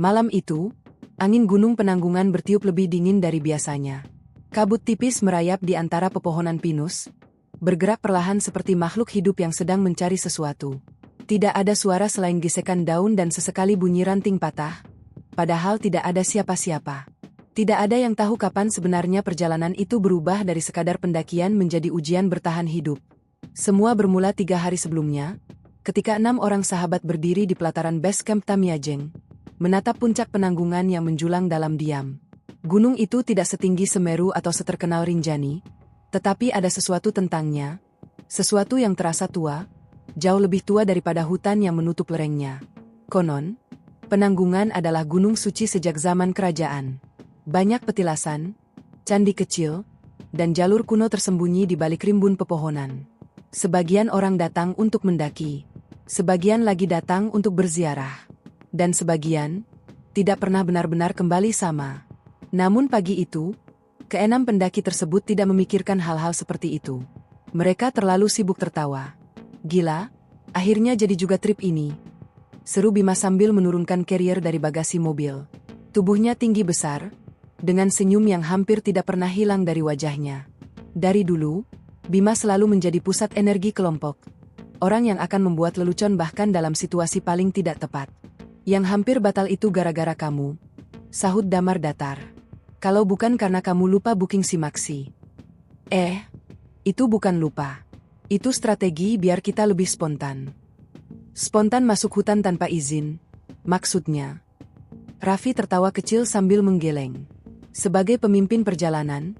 Malam itu, angin gunung penanggungan bertiup lebih dingin dari biasanya. Kabut tipis merayap di antara pepohonan pinus, bergerak perlahan seperti makhluk hidup yang sedang mencari sesuatu. Tidak ada suara selain gesekan daun dan sesekali bunyi ranting patah, padahal tidak ada siapa-siapa. Tidak ada yang tahu kapan sebenarnya perjalanan itu berubah dari sekadar pendakian menjadi ujian bertahan hidup. Semua bermula 3 hari sebelumnya, ketika 6 orang sahabat berdiri di pelataran base camp Tamiajeng, menatap puncak penanggungan yang menjulang dalam diam. Gunung itu tidak setinggi Semeru atau seterkenal Rinjani, tetapi ada sesuatu tentangnya, sesuatu yang terasa tua, jauh lebih tua daripada hutan yang menutup lerengnya. Konon, penanggungan adalah gunung suci sejak zaman kerajaan. Banyak petilasan, candi kecil, dan jalur kuno tersembunyi di balik rimbun pepohonan. Sebagian orang datang untuk mendaki, sebagian lagi datang untuk berziarah, dan sebagian tidak pernah benar-benar kembali sama. Namun pagi itu, keenam pendaki tersebut tidak memikirkan hal-hal seperti itu. Mereka terlalu sibuk tertawa. Gila, akhirnya jadi juga trip ini, seru Bima sambil menurunkan carrier dari bagasi mobil. Tubuhnya tinggi besar, dengan senyum yang hampir tidak pernah hilang dari wajahnya. Dari dulu, Bima selalu menjadi pusat energi kelompok. Orang yang akan membuat lelucon bahkan dalam situasi paling tidak tepat. Yang hampir batal itu gara-gara kamu, sahut Damar datar. Kalau bukan karena kamu lupa booking si Maxi. Itu bukan lupa. Itu strategi biar kita lebih spontan. Spontan masuk hutan tanpa izin, maksudnya. Raffi tertawa kecil sambil menggeleng. Sebagai pemimpin perjalanan,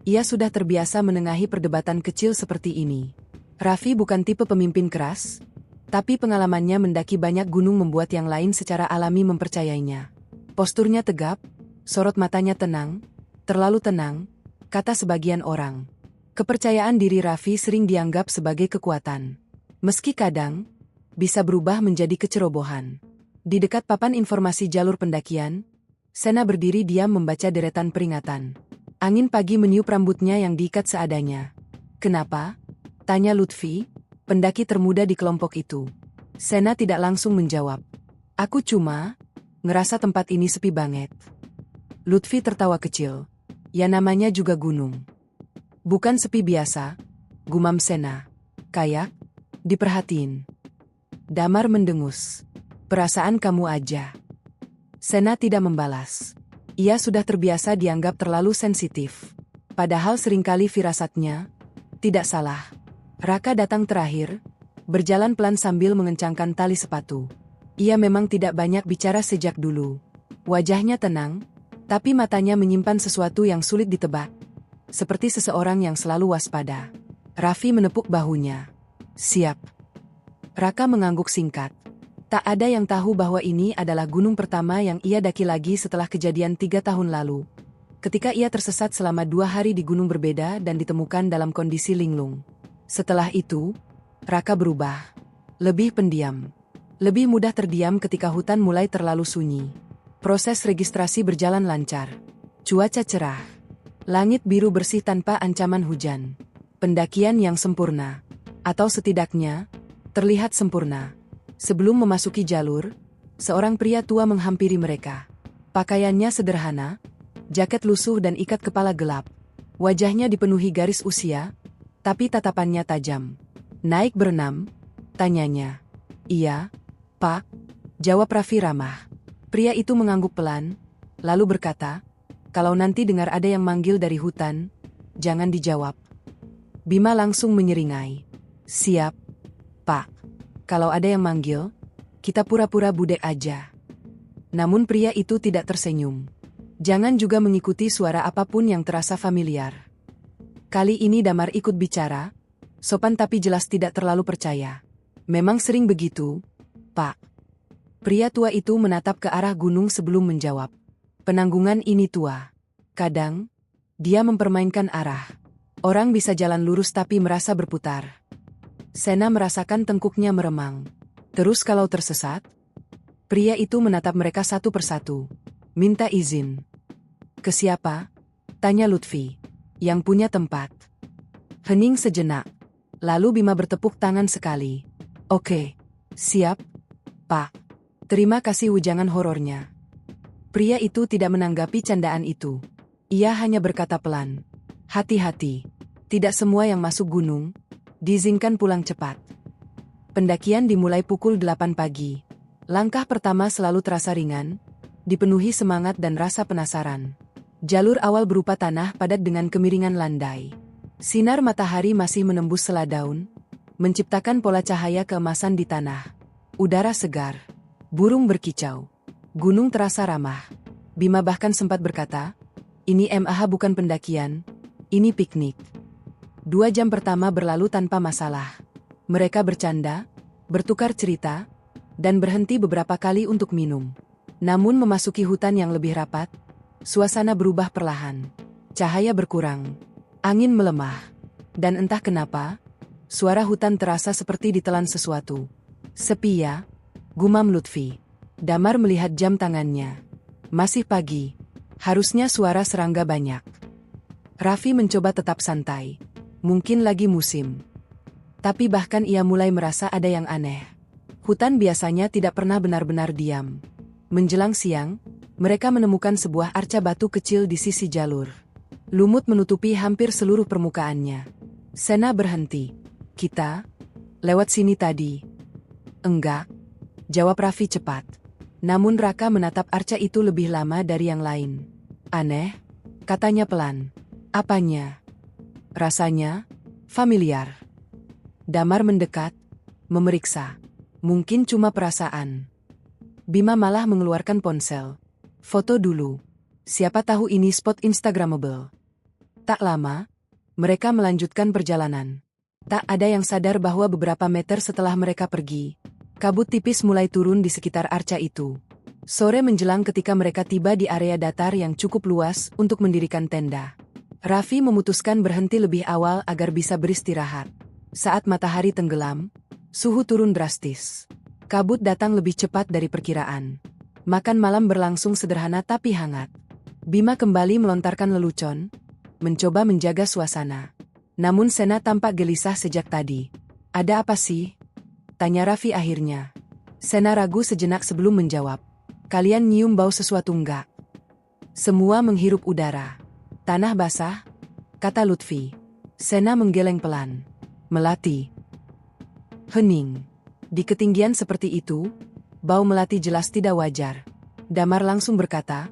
ia sudah terbiasa menengahi perdebatan kecil seperti ini. Raffi bukan tipe pemimpin keras, tapi pengalamannya mendaki banyak gunung membuat yang lain secara alami mempercayainya. Posturnya tegap, sorot matanya tenang, terlalu tenang, kata sebagian orang. Kepercayaan diri Raffi sering dianggap sebagai kekuatan. Meski kadang, bisa berubah menjadi kecerobohan. Di dekat papan informasi jalur pendakian, Sena berdiri diam membaca deretan peringatan. Angin pagi meniup rambutnya yang diikat seadanya. Kenapa? Tanya Lutfi, pendaki termuda di kelompok itu. Sena tidak langsung menjawab. Aku cuma ngerasa tempat ini sepi banget. Lutfi tertawa kecil. Ya namanya juga gunung. Bukan sepi biasa, gumam Sena. Kayak diperhatiin. Damar mendengus. Perasaan kamu aja. Sena tidak membalas. Ia sudah terbiasa dianggap terlalu sensitif. Padahal seringkali firasatnya tidak salah. Raka datang terakhir, berjalan pelan sambil mengencangkan tali sepatu. Ia memang tidak banyak bicara sejak dulu. Wajahnya tenang, tapi matanya menyimpan sesuatu yang sulit ditebak. Seperti seseorang yang selalu waspada. Raffi menepuk bahunya. Siap. Raka mengangguk singkat. Tak ada yang tahu bahwa ini adalah gunung pertama yang ia daki lagi setelah kejadian 3 tahun lalu. Ketika ia tersesat selama 2 hari di gunung berbeda dan ditemukan dalam kondisi linglung. Setelah itu, Raka berubah. Lebih pendiam. Lebih mudah terdiam ketika hutan mulai terlalu sunyi. Proses registrasi berjalan lancar. Cuaca cerah. Langit biru bersih tanpa ancaman hujan. Pendakian yang sempurna. Atau setidaknya, terlihat sempurna. Sebelum memasuki jalur, seorang pria tua menghampiri mereka. Pakaiannya sederhana, jaket lusuh dan ikat kepala gelap. Wajahnya dipenuhi garis usia, tapi tatapannya tajam. Naik berenam? Tanyanya. Iya, Pak, jawab Raffi ramah. Pria itu mengangguk pelan, lalu berkata, kalau nanti dengar ada yang manggil dari hutan, jangan dijawab. Bima langsung menyeringai. Siap, Pak. Kalau ada yang manggil, kita pura-pura budek aja. Namun pria itu tidak tersenyum. Jangan juga mengikuti suara apapun yang terasa familiar. Kali ini Damar ikut bicara, sopan tapi jelas tidak terlalu percaya. Memang sering begitu, Pak. Pria tua itu menatap ke arah gunung sebelum menjawab. Penanggungan ini tua. Kadang, dia mempermainkan arah. Orang bisa jalan lurus tapi merasa berputar. Sena merasakan tengkuknya meremang. Terus kalau tersesat? Pria itu menatap mereka satu persatu. Minta izin. Ke siapa? Tanya Lutfi. Yang punya tempat. Hening sejenak. Lalu Bima bertepuk tangan sekali. Oke. Siap, Pak. Terima kasih ujangan horornya. Pria itu tidak menanggapi candaan itu. Ia hanya berkata pelan, "Hati-hati. Tidak semua yang masuk gunung diizinkan pulang cepat." Pendakian dimulai pukul 8 pagi. Langkah pertama selalu terasa ringan, dipenuhi semangat dan rasa penasaran. Jalur awal berupa tanah padat dengan kemiringan landai. Sinar matahari masih menembus sela daun, menciptakan pola cahaya keemasan di tanah. Udara segar, burung berkicau, gunung terasa ramah. Bima bahkan sempat berkata, "Ini MAH bukan pendakian, ini piknik." 2 jam pertama berlalu tanpa masalah. Mereka bercanda, bertukar cerita, dan berhenti beberapa kali untuk minum. Namun memasuki hutan yang lebih rapat, suasana berubah perlahan. Cahaya berkurang, angin melemah, dan entah kenapa, suara hutan terasa seperti ditelan sesuatu. "Sepi ya," gumam Lutfi. Damar melihat jam tangannya. Masih pagi, harusnya suara serangga banyak. Raffi mencoba tetap santai. Mungkin lagi musim. Tapi bahkan ia mulai merasa ada yang aneh. Hutan biasanya tidak pernah benar-benar diam. Menjelang siang, mereka menemukan sebuah arca batu kecil di sisi jalur. Lumut menutupi hampir seluruh permukaannya. Sena berhenti. "Kita lewat sini tadi." "Enggak," jawab Raffi cepat. Namun Raka menatap arca itu lebih lama dari yang lain. "Aneh," katanya pelan. "Apanya?" "Rasanya familiar." Damar mendekat, memeriksa. Mungkin cuma perasaan. Bima malah mengeluarkan ponsel. "Foto dulu. Siapa tahu ini spot Instagramable." Tak lama, mereka melanjutkan perjalanan. Tak ada yang sadar bahwa beberapa meter setelah mereka pergi, kabut tipis mulai turun di sekitar arca itu. Sore menjelang ketika mereka tiba di area datar yang cukup luas untuk mendirikan tenda. Raffi memutuskan berhenti lebih awal agar bisa beristirahat. Saat matahari tenggelam, suhu turun drastis. Kabut datang lebih cepat dari perkiraan. Makan malam berlangsung sederhana tapi hangat. Bima kembali melontarkan lelucon, mencoba menjaga suasana. Namun Sena tampak gelisah sejak tadi. "Ada apa sih?" tanya Raffi akhirnya. Sena ragu sejenak sebelum menjawab. "Kalian nyium bau sesuatu enggak?" Semua menghirup udara. "Tanah basah," kata Lutfi. Sena menggeleng pelan. "Melati." Hening. Di ketinggian seperti itu, bau melati jelas tidak wajar. Damar langsung berkata,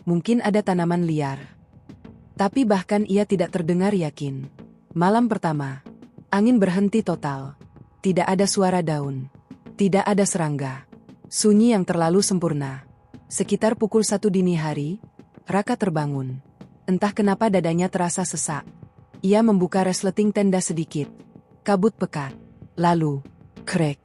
"Mungkin ada tanaman liar." Tapi bahkan ia tidak terdengar yakin. Malam pertama, angin berhenti total. Tidak ada suara daun. Tidak ada serangga. Sunyi yang terlalu sempurna. Sekitar pukul 1 dini hari, Raka terbangun. Entah kenapa dadanya terasa sesak. Ia membuka resleting tenda sedikit. Kabut pekat. Lalu, krek.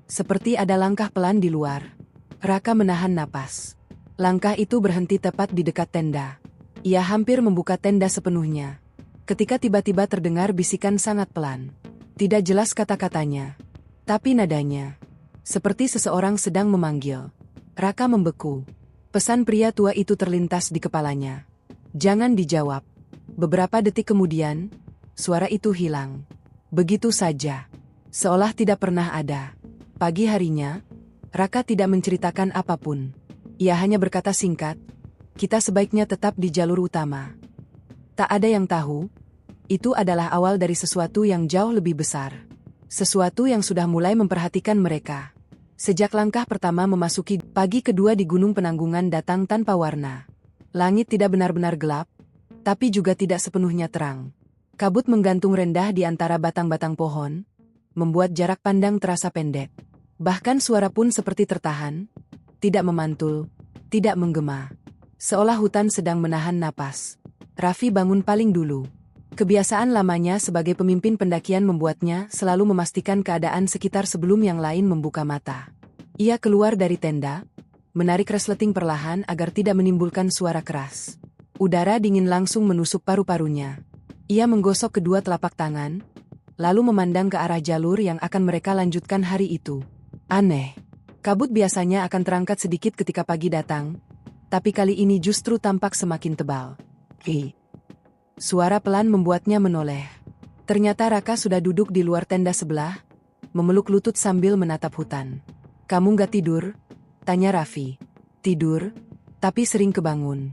Seperti ada langkah pelan di luar. Raka menahan napas. Langkah itu berhenti tepat di dekat tenda. Ia hampir membuka tenda sepenuhnya. Ketika tiba-tiba terdengar bisikan sangat pelan. Tidak jelas kata-katanya. Tapi nadanya. Seperti seseorang sedang memanggil. Raka membeku. Pesan pria tua itu terlintas di kepalanya. "Jangan dijawab." Beberapa detik kemudian, suara itu hilang. Begitu saja. Seolah tidak pernah ada. Pagi harinya, Raka tidak menceritakan apapun. Ia hanya berkata singkat, "Kita sebaiknya tetap di jalur utama." Tak ada yang tahu, itu adalah awal dari sesuatu yang jauh lebih besar. Sesuatu yang sudah mulai memperhatikan mereka. Sejak langkah pertama memasuki pagi kedua di Gunung Penanggungan datang tanpa warna. Langit tidak benar-benar gelap, tapi juga tidak sepenuhnya terang. Kabut menggantung rendah di antara batang-batang pohon, membuat jarak pandang terasa pendek. Bahkan suara pun seperti tertahan, tidak memantul, tidak menggema. Seolah hutan sedang menahan napas. Raffi bangun paling dulu. Kebiasaan lamanya sebagai pemimpin pendakian membuatnya selalu memastikan keadaan sekitar sebelum yang lain membuka mata. Ia keluar dari tenda, menarik resleting perlahan agar tidak menimbulkan suara keras. Udara dingin langsung menusuk paru-parunya. Ia menggosok kedua telapak tangan, lalu memandang ke arah jalur yang akan mereka lanjutkan hari itu. Aneh. Kabut biasanya akan terangkat sedikit ketika pagi datang, tapi kali ini justru tampak semakin tebal. Suara pelan membuatnya menoleh. Ternyata Raka sudah duduk di luar tenda sebelah, memeluk lutut sambil menatap hutan. "Kamu nggak tidur?" tanya Raffi. "Tidur? tapi sering kebangun.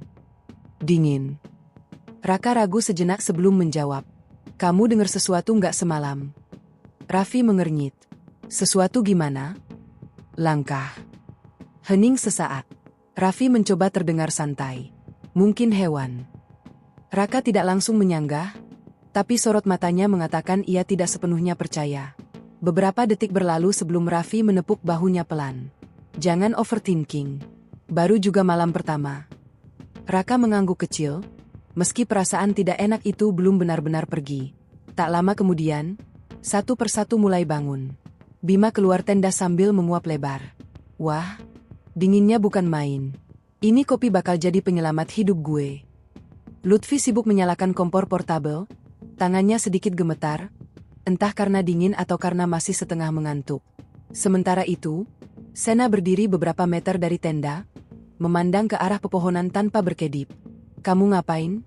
Dingin. Raka ragu sejenak sebelum menjawab. Kamu dengar sesuatu nggak semalam? Raffi mengernyit. Sesuatu gimana? Langkah. Hening sesaat. Raffi mencoba terdengar santai. Mungkin hewan. Raka tidak langsung menyanggah, tapi sorot matanya mengatakan ia tidak sepenuhnya percaya. Beberapa detik berlalu sebelum Raffi menepuk bahunya pelan. Jangan overthinking. Baru juga malam pertama. Raka mengangguk kecil, meski perasaan tidak enak itu belum benar-benar pergi. Tak lama kemudian, satu persatu mulai bangun. Bima keluar tenda sambil menguap lebar. Wah, dinginnya bukan main. Ini kopi bakal jadi penyelamat hidup gue. Lutfi sibuk menyalakan kompor portabel, tangannya sedikit gemetar, entah karena dingin atau karena masih setengah mengantuk. Sementara itu, Sena berdiri beberapa meter dari tenda, memandang ke arah pepohonan tanpa berkedip. Kamu ngapain?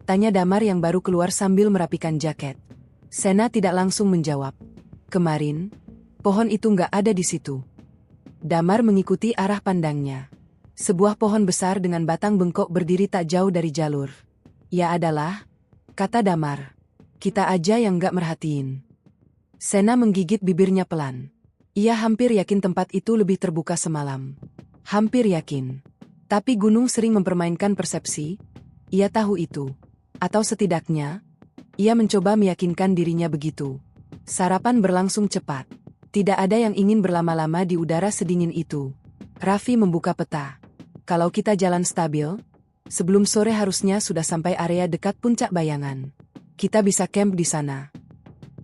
Tanya Damar yang baru keluar sambil merapikan jaket. Sena tidak langsung menjawab. Kemarin, pohon itu nggak ada di situ. Damar mengikuti arah pandangnya. Sebuah pohon besar dengan batang bengkok berdiri tak jauh dari jalur. Ya adalah, kata Damar. Kita aja yang nggak merhatiin. Sena menggigit bibirnya pelan. Ia hampir yakin tempat itu lebih terbuka semalam. Hampir yakin. Tapi gunung sering mempermainkan persepsi. Ia tahu itu. Atau setidaknya, ia mencoba meyakinkan dirinya begitu. Sarapan berlangsung cepat. Tidak ada yang ingin berlama-lama di udara sedingin itu. Raffi membuka peta. Kalau kita jalan stabil, sebelum sore harusnya sudah sampai area dekat puncak bayangan. Kita bisa camp di sana.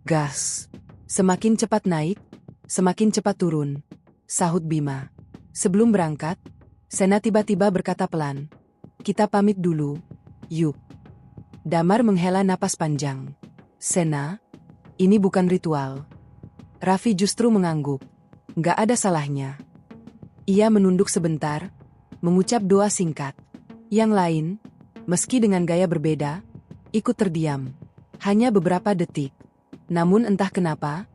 Gas. Semakin cepat naik, semakin cepat turun, sahut Bima. Sebelum berangkat, Sena tiba-tiba berkata pelan. Kita pamit dulu, yuk. Damar menghela napas panjang. Sena, ini bukan ritual. Raffi justru mengangguk. Nggak ada salahnya. Ia menunduk sebentar, mengucap doa singkat. Yang lain, meski dengan gaya berbeda, ikut terdiam. Hanya beberapa detik. Namun entah kenapa,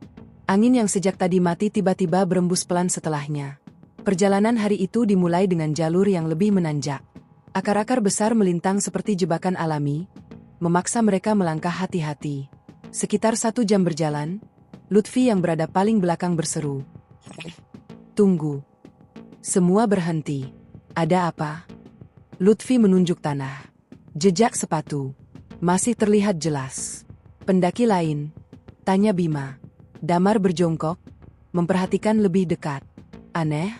angin yang sejak tadi mati tiba-tiba berembus pelan setelahnya. Perjalanan hari itu dimulai dengan jalur yang lebih menanjak. Akar-akar besar melintang seperti jebakan alami, memaksa mereka melangkah hati-hati. Sekitar 1 jam berjalan, Lutfi yang berada paling belakang berseru. Tunggu. Semua berhenti. Ada apa? Lutfi menunjuk tanah. Jejak sepatu. Masih terlihat jelas. Pendaki lain? Tanya Bima. Damar berjongkok, memperhatikan lebih dekat. Aneh,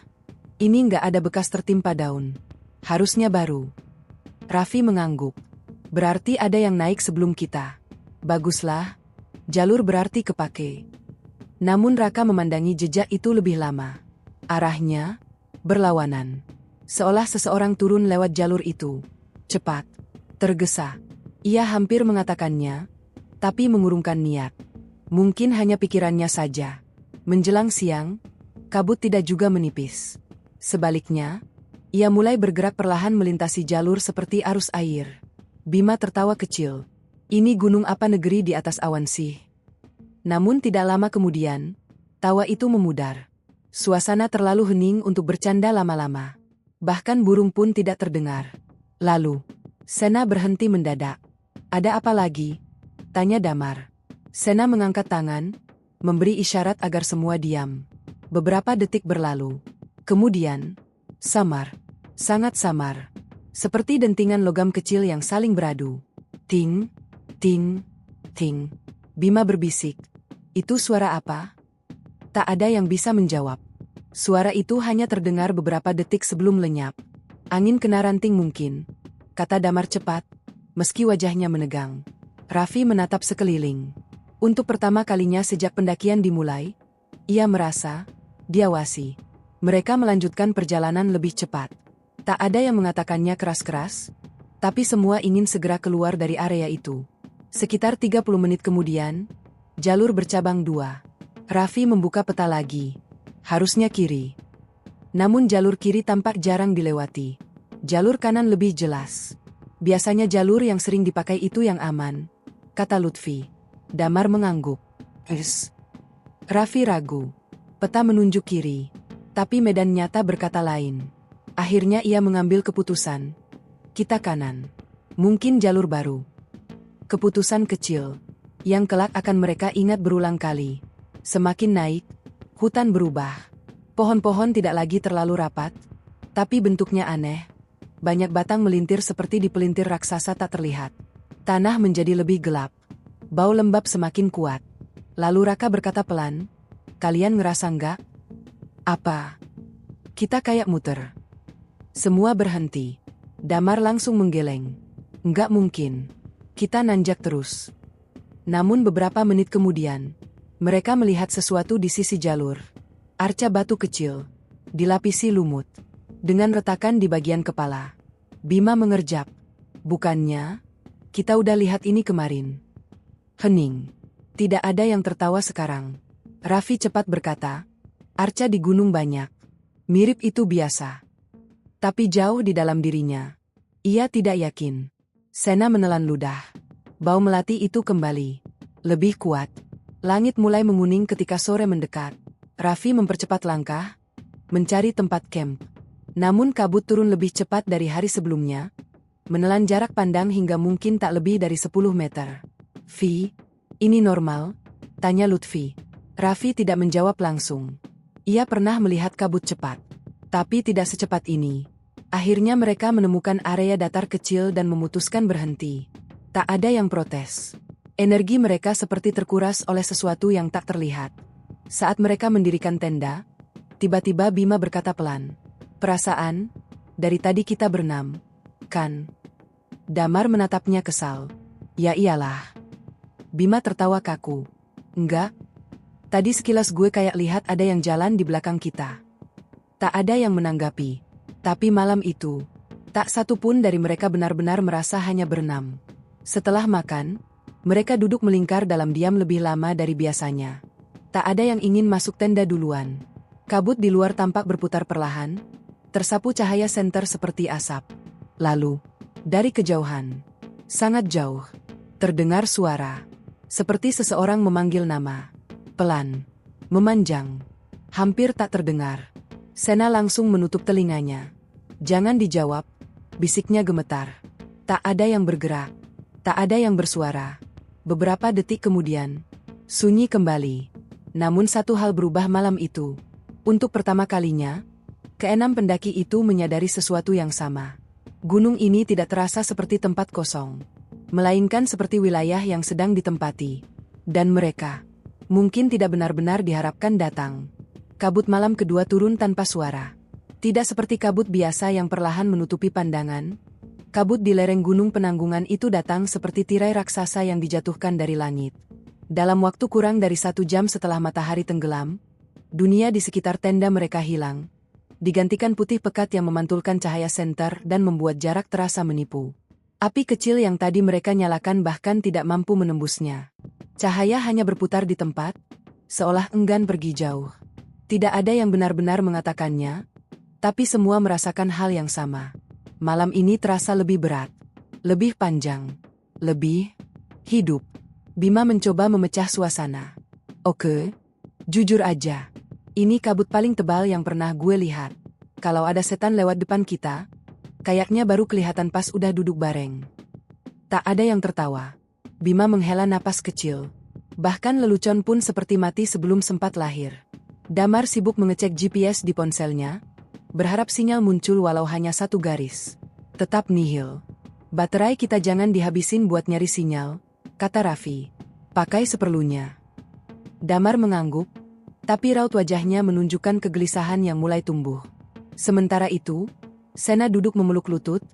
ini nggak ada bekas tertimpa daun. Harusnya baru. Raffi mengangguk. Berarti ada yang naik sebelum kita. Baguslah, jalur berarti kepake. Namun Raka memandangi jejak itu lebih lama. Arahnya berlawanan. Seolah seseorang turun lewat jalur itu. Cepat. Tergesa. Ia hampir mengatakannya, tapi mengurungkan niat. Mungkin hanya pikirannya saja. Menjelang siang, kabut tidak juga menipis. Sebaliknya, ia mulai bergerak perlahan melintasi jalur seperti arus air. Bima tertawa kecil. Ini gunung apa negeri di atas awan sih? Namun tidak lama kemudian, tawa itu memudar. Suasana terlalu hening untuk bercanda lama-lama. Bahkan burung pun tidak terdengar. Lalu, Sena berhenti mendadak. Ada apa lagi? Tanya Damar. Sena mengangkat tangan, memberi isyarat agar semua diam. Beberapa detik berlalu. Kemudian, samar. Sangat samar. Seperti dentingan logam kecil yang saling beradu. Ting, ting, ting. Bima berbisik. Itu suara apa? Tak ada yang bisa menjawab. Suara itu hanya terdengar beberapa detik sebelum lenyap. Angin kena ranting mungkin, kata Damar cepat, meski wajahnya menegang. Raffi menatap sekeliling. Untuk pertama kalinya sejak pendakian dimulai, ia merasa diawasi. Mereka melanjutkan perjalanan lebih cepat. Tak ada yang mengatakannya keras-keras, tapi semua ingin segera keluar dari area itu. Sekitar 30 menit kemudian, jalur bercabang 2. Raffi membuka peta lagi. Harusnya kiri. Namun jalur kiri tampak jarang dilewati. Jalur kanan lebih jelas. Biasanya jalur yang sering dipakai itu yang aman, kata Lutfi. Damar mengangguk. Raffi ragu. Peta menunjuk kiri. Tapi medan nyata berkata lain. Akhirnya ia mengambil keputusan. Kita kanan. Mungkin jalur baru. Keputusan kecil, yang kelak akan mereka ingat berulang kali. Semakin naik, hutan berubah. Pohon-pohon tidak lagi terlalu rapat, tapi bentuknya aneh. Banyak batang melintir seperti dipelintir raksasa tak terlihat. Tanah menjadi lebih gelap. Bau lembab semakin kuat. Lalu Raka berkata pelan, "Kalian ngerasa nggak? Apa? Kita kayak muter." Semua berhenti. Damar langsung menggeleng. "Nggak mungkin. Kita nanjak terus." Namun beberapa menit kemudian, mereka melihat sesuatu di sisi jalur. Arca batu kecil, dilapisi lumut, dengan retakan di bagian kepala. Bima mengerjap. "Bukannya? Kita udah lihat ini kemarin." Hening. Tidak ada yang tertawa sekarang. Raffi cepat berkata, "Arca di gunung banyak. Mirip itu biasa." Tapi jauh di dalam dirinya, ia tidak yakin. Sena menelan ludah. Bau melati itu kembali. Lebih kuat. Langit mulai menguning ketika sore mendekat. Raffi mempercepat langkah, mencari tempat camp. Namun kabut turun lebih cepat dari hari sebelumnya, menelan jarak pandang hingga mungkin tak lebih dari 10 meter. "Vi, ini normal?" tanya Lutfi. Raffi tidak menjawab langsung. Ia pernah melihat kabut cepat, tapi tidak secepat ini. Akhirnya mereka menemukan area datar kecil dan memutuskan berhenti. Tak ada yang protes. Energi mereka seperti terkuras oleh sesuatu yang tak terlihat. Saat mereka mendirikan tenda, tiba-tiba Bima berkata pelan, "Perasaan, dari tadi kita berenam, kan?" Damar menatapnya kesal. "Ya iyalah." Bima tertawa kaku. "Enggak. Tadi sekilas gue kayak lihat ada yang jalan di belakang kita." Tak ada yang menanggapi. Tapi malam itu, tak satu pun dari mereka benar-benar merasa hanya berenam. Setelah makan, mereka duduk melingkar dalam diam lebih lama dari biasanya. Tak ada yang ingin masuk tenda duluan. Kabut di luar tampak berputar perlahan, tersapu cahaya senter seperti asap. Lalu, dari kejauhan, sangat jauh, terdengar suara. Seperti seseorang memanggil nama. Pelan, memanjang, hampir tak terdengar. Sena langsung menutup telinganya. "Jangan dijawab," bisiknya gemetar. Tak ada yang bergerak, tak ada yang bersuara. Beberapa detik kemudian, sunyi kembali. Namun satu hal berubah malam itu. Untuk pertama kalinya, keenam pendaki itu menyadari sesuatu yang sama. Gunung ini tidak terasa seperti tempat kosong, melainkan seperti wilayah yang sedang ditempati. Dan mereka, mungkin tidak benar-benar diharapkan datang. Kabut malam kedua turun tanpa suara. Tidak seperti kabut biasa yang perlahan menutupi pandangan. Kabut di lereng Gunung Penanggungan itu datang seperti tirai raksasa yang dijatuhkan dari langit. Dalam waktu kurang dari 1 jam setelah matahari tenggelam, dunia di sekitar tenda mereka hilang. Digantikan putih pekat yang memantulkan cahaya senter dan membuat jarak terasa menipu. Api kecil yang tadi mereka nyalakan bahkan tidak mampu menembusnya. Cahaya hanya berputar di tempat, seolah enggan pergi jauh. Tidak ada yang benar-benar mengatakannya, tapi semua merasakan hal yang sama. Malam ini terasa lebih berat, lebih panjang, lebih hidup. Bima mencoba memecah suasana. "Oke, jujur aja. Ini kabut paling tebal yang pernah gue lihat. Kalau ada setan lewat depan kita, kayaknya baru kelihatan pas udah duduk bareng." Tak ada yang tertawa. Bima menghela napas kecil. Bahkan lelucon pun seperti mati sebelum sempat lahir. Damar sibuk mengecek GPS di ponselnya, berharap sinyal muncul walau hanya 1 garis. Tetap nihil. "Baterai kita jangan dihabisin buat nyari sinyal," kata Raffi. "Pakai seperlunya." Damar mengangguk, tapi raut wajahnya menunjukkan kegelisahan yang mulai tumbuh. Sementara itu, Sena duduk memeluk lutut,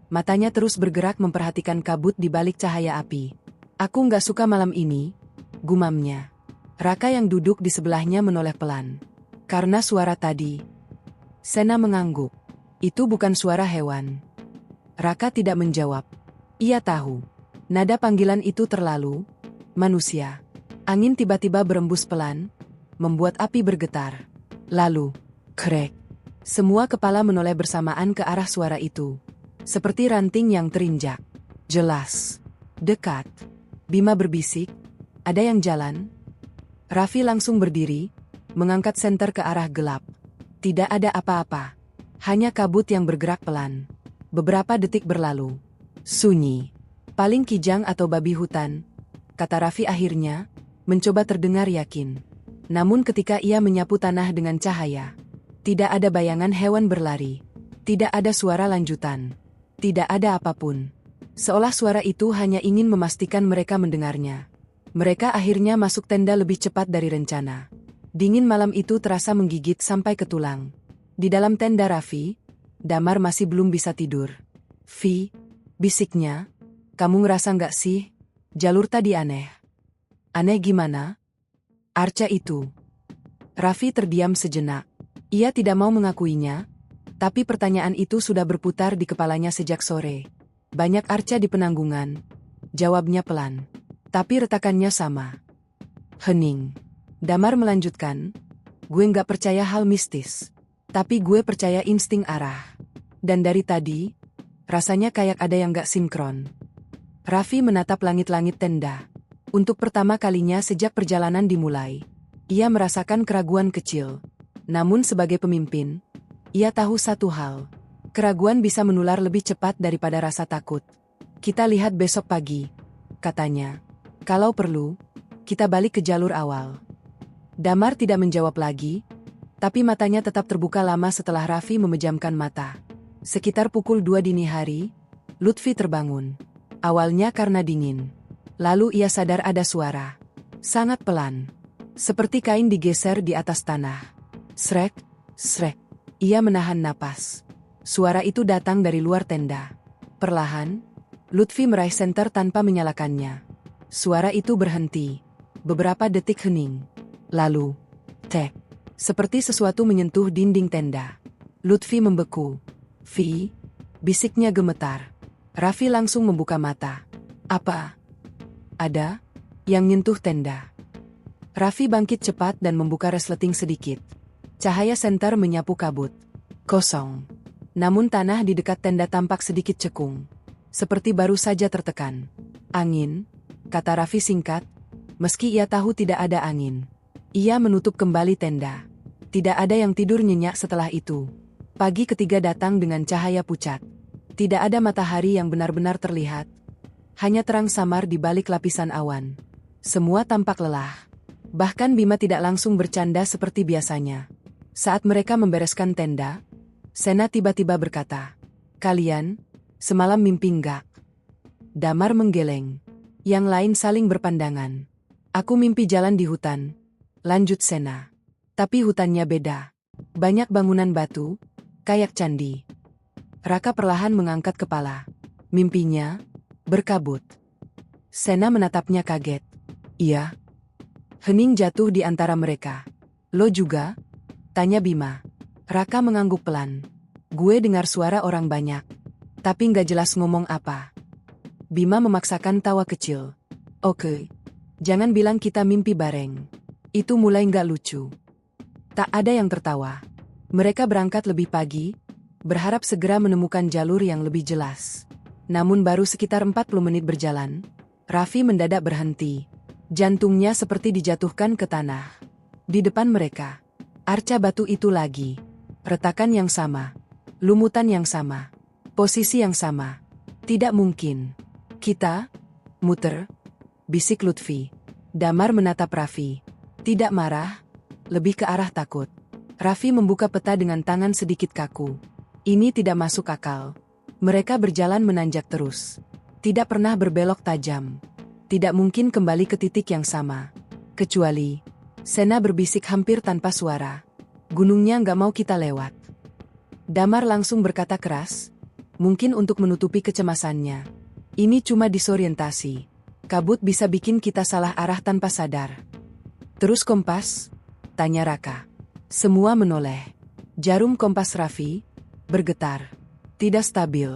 matanya terus bergerak memperhatikan kabut di balik cahaya api. "Aku nggak suka malam ini," gumamnya. Raka yang duduk di sebelahnya menoleh pelan. "Karena suara tadi." Sena mengangguk. "Itu bukan suara hewan." Raka tidak menjawab. Ia tahu. Nada panggilan itu terlalu manusia. Angin tiba-tiba berembus pelan, membuat api bergetar. Lalu, krek. Semua kepala menoleh bersamaan ke arah suara itu. Seperti ranting yang terinjak. Jelas. Dekat. Bima berbisik, "Ada yang jalan?" Raffi langsung berdiri, mengangkat senter ke arah gelap. Tidak ada apa-apa. Hanya kabut yang bergerak pelan. Beberapa detik berlalu. Sunyi. Paling kijang atau babi hutan, kata Raffi akhirnya, mencoba terdengar yakin. Namun ketika ia menyapu tanah dengan cahaya, tidak ada bayangan hewan berlari. Tidak ada suara lanjutan. Tidak ada apapun. Seolah suara itu hanya ingin memastikan mereka mendengarnya. Mereka akhirnya masuk tenda lebih cepat dari rencana. Dingin malam itu terasa menggigit sampai ke tulang. Di dalam tenda Raffi, Damar masih belum bisa tidur. "Vi," bisiknya, "kamu ngerasa nggak sih? Jalur tadi aneh." "Aneh gimana?" "Arca itu." Raffi terdiam sejenak. Ia tidak mau mengakuinya, tapi pertanyaan itu sudah berputar di kepalanya sejak sore. "Banyak arca di penanggungan," jawabnya pelan. Tapi retakannya sama. Hening. Damar melanjutkan, "Gue nggak percaya hal mistis. Tapi gue percaya insting arah. Dan dari tadi, rasanya kayak ada yang nggak sinkron." Raffi menatap langit-langit tenda. Untuk pertama kalinya sejak perjalanan dimulai, ia merasakan keraguan kecil. Namun sebagai pemimpin, ia tahu satu hal. Keraguan bisa menular lebih cepat daripada rasa takut. "Kita lihat besok pagi," katanya. "Kalau perlu, kita balik ke jalur awal." Damar tidak menjawab lagi, tapi matanya tetap terbuka lama setelah Raffi memejamkan mata. Sekitar pukul 2 dini hari, Lutfi terbangun. Awalnya karena dingin. Lalu ia sadar ada suara. Sangat pelan. Seperti kain digeser di atas tanah. Srek, srek. Ia menahan napas. Suara itu datang dari luar tenda. Perlahan, Lutfi meraih senter tanpa menyalakannya. Suara itu berhenti. Beberapa detik hening. Lalu, tek. Seperti sesuatu menyentuh dinding tenda. Lutfi membeku. "Vi," bisiknya gemetar. Raffi langsung membuka mata. "Apa? Ada yang nyentuh tenda?" Raffi bangkit cepat dan membuka resleting sedikit. Cahaya senter menyapu kabut. Kosong. Namun tanah di dekat tenda tampak sedikit cekung. Seperti baru saja tertekan. "Angin," kata Raffi singkat, meski ia tahu tidak ada angin. Ia menutup kembali tenda. Tidak ada yang tidur nyenyak setelah itu. Pagi ketiga datang dengan cahaya pucat. Tidak ada matahari yang benar-benar terlihat. Hanya terang samar di balik lapisan awan. Semua tampak lelah. Bahkan Bima tidak langsung bercanda seperti biasanya. Saat mereka membereskan tenda, Sena tiba-tiba berkata, "Kalian, semalam mimpi nggak?" Damar menggeleng. Yang lain saling berpandangan. "Aku mimpi jalan di hutan," lanjut Sena. "Tapi hutannya beda. Banyak bangunan batu, kayak candi." Raka perlahan mengangkat kepala. "Mimpinya berkabut." Sena menatapnya kaget. "Iya." Hening jatuh di antara mereka. "Lo juga?" tanya Bima. Raka mengangguk pelan. "Gue dengar suara orang banyak. Tapi nggak jelas ngomong apa." Bima memaksakan tawa kecil. "Oke. Jangan bilang kita mimpi bareng. Itu mulai nggak lucu." Tak ada yang tertawa. Mereka berangkat lebih pagi, berharap segera menemukan jalur yang lebih jelas. Namun baru sekitar 40 menit berjalan, Raffi mendadak berhenti. Jantungnya seperti dijatuhkan ke tanah. Di depan mereka, arca batu itu lagi. Retakan yang sama. Lumutan yang sama. Posisi yang sama. "Tidak mungkin. Kita muter," bisik Lutfi. Damar menatap Raffi. Tidak marah, lebih ke arah takut. Raffi membuka peta dengan tangan sedikit kaku. Ini tidak masuk akal. Mereka berjalan menanjak terus. Tidak pernah berbelok tajam. Tidak mungkin kembali ke titik yang sama. Kecuali, Sena berbisik hampir tanpa suara, "Gunungnya nggak mau kita lewat." Damar langsung berkata keras, mungkin untuk menutupi kecemasannya. "Ini cuma disorientasi. Kabut bisa bikin kita salah arah tanpa sadar." "Terus kompas?" tanya Raka. Semua menoleh. Jarum kompas Raffi bergetar. Tidak stabil.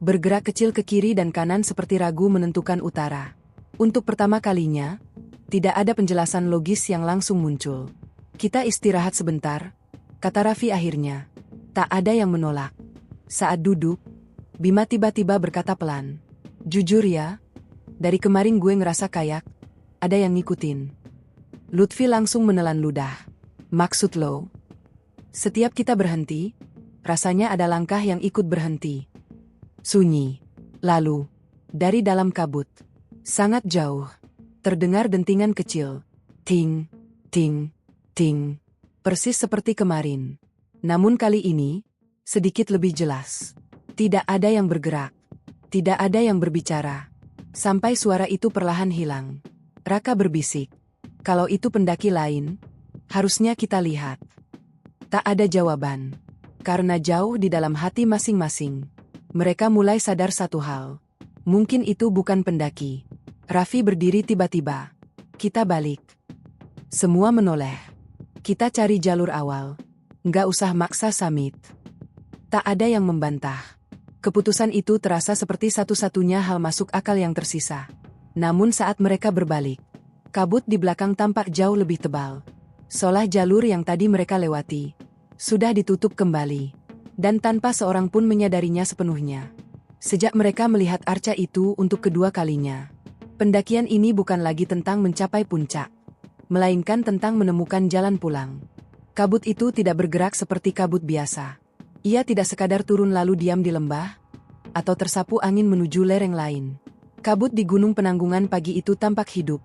Bergerak kecil ke kiri dan kanan seperti ragu menentukan utara. Untuk pertama kalinya, tidak ada penjelasan logis yang langsung muncul. "Kita istirahat sebentar," kata Raffi akhirnya. Tak ada yang menolak. Saat duduk, Bima tiba-tiba berkata pelan, "Jujur ya, dari kemarin gue ngerasa kayak ada yang ngikutin." Lutfi langsung menelan ludah. "Maksud lo?" "Setiap kita berhenti, rasanya ada langkah yang ikut berhenti. Sunyi. Lalu, dari dalam kabut, sangat jauh, terdengar dentingan kecil. Ting, ting, ting. Persis seperti kemarin. Namun kali ini, sedikit lebih jelas. Tidak ada yang bergerak. Tidak ada yang berbicara. Sampai suara itu perlahan hilang. Raka berbisik. Kalau itu pendaki lain, harusnya kita lihat. Tak ada jawaban. Karena jauh di dalam hati masing-masing, mereka mulai sadar satu hal. Mungkin itu bukan pendaki. Raffi berdiri tiba-tiba. Kita balik. Semua menoleh. Kita cari jalur awal. Nggak usah maksa Samit. Tak ada yang membantah. Keputusan itu terasa seperti satu-satunya hal masuk akal yang tersisa. Namun saat mereka berbalik, kabut di belakang tampak jauh lebih tebal. Seolah jalur yang tadi mereka lewati sudah ditutup kembali. Dan tanpa seorang pun menyadarinya sepenuhnya. Sejak mereka melihat arca itu untuk kedua kalinya, pendakian ini bukan lagi tentang mencapai puncak, melainkan tentang menemukan jalan pulang. Kabut itu tidak bergerak seperti kabut biasa. Ia tidak sekadar turun lalu diam di lembah, atau tersapu angin menuju lereng lain. Kabut di Gunung Penanggungan pagi itu tampak hidup.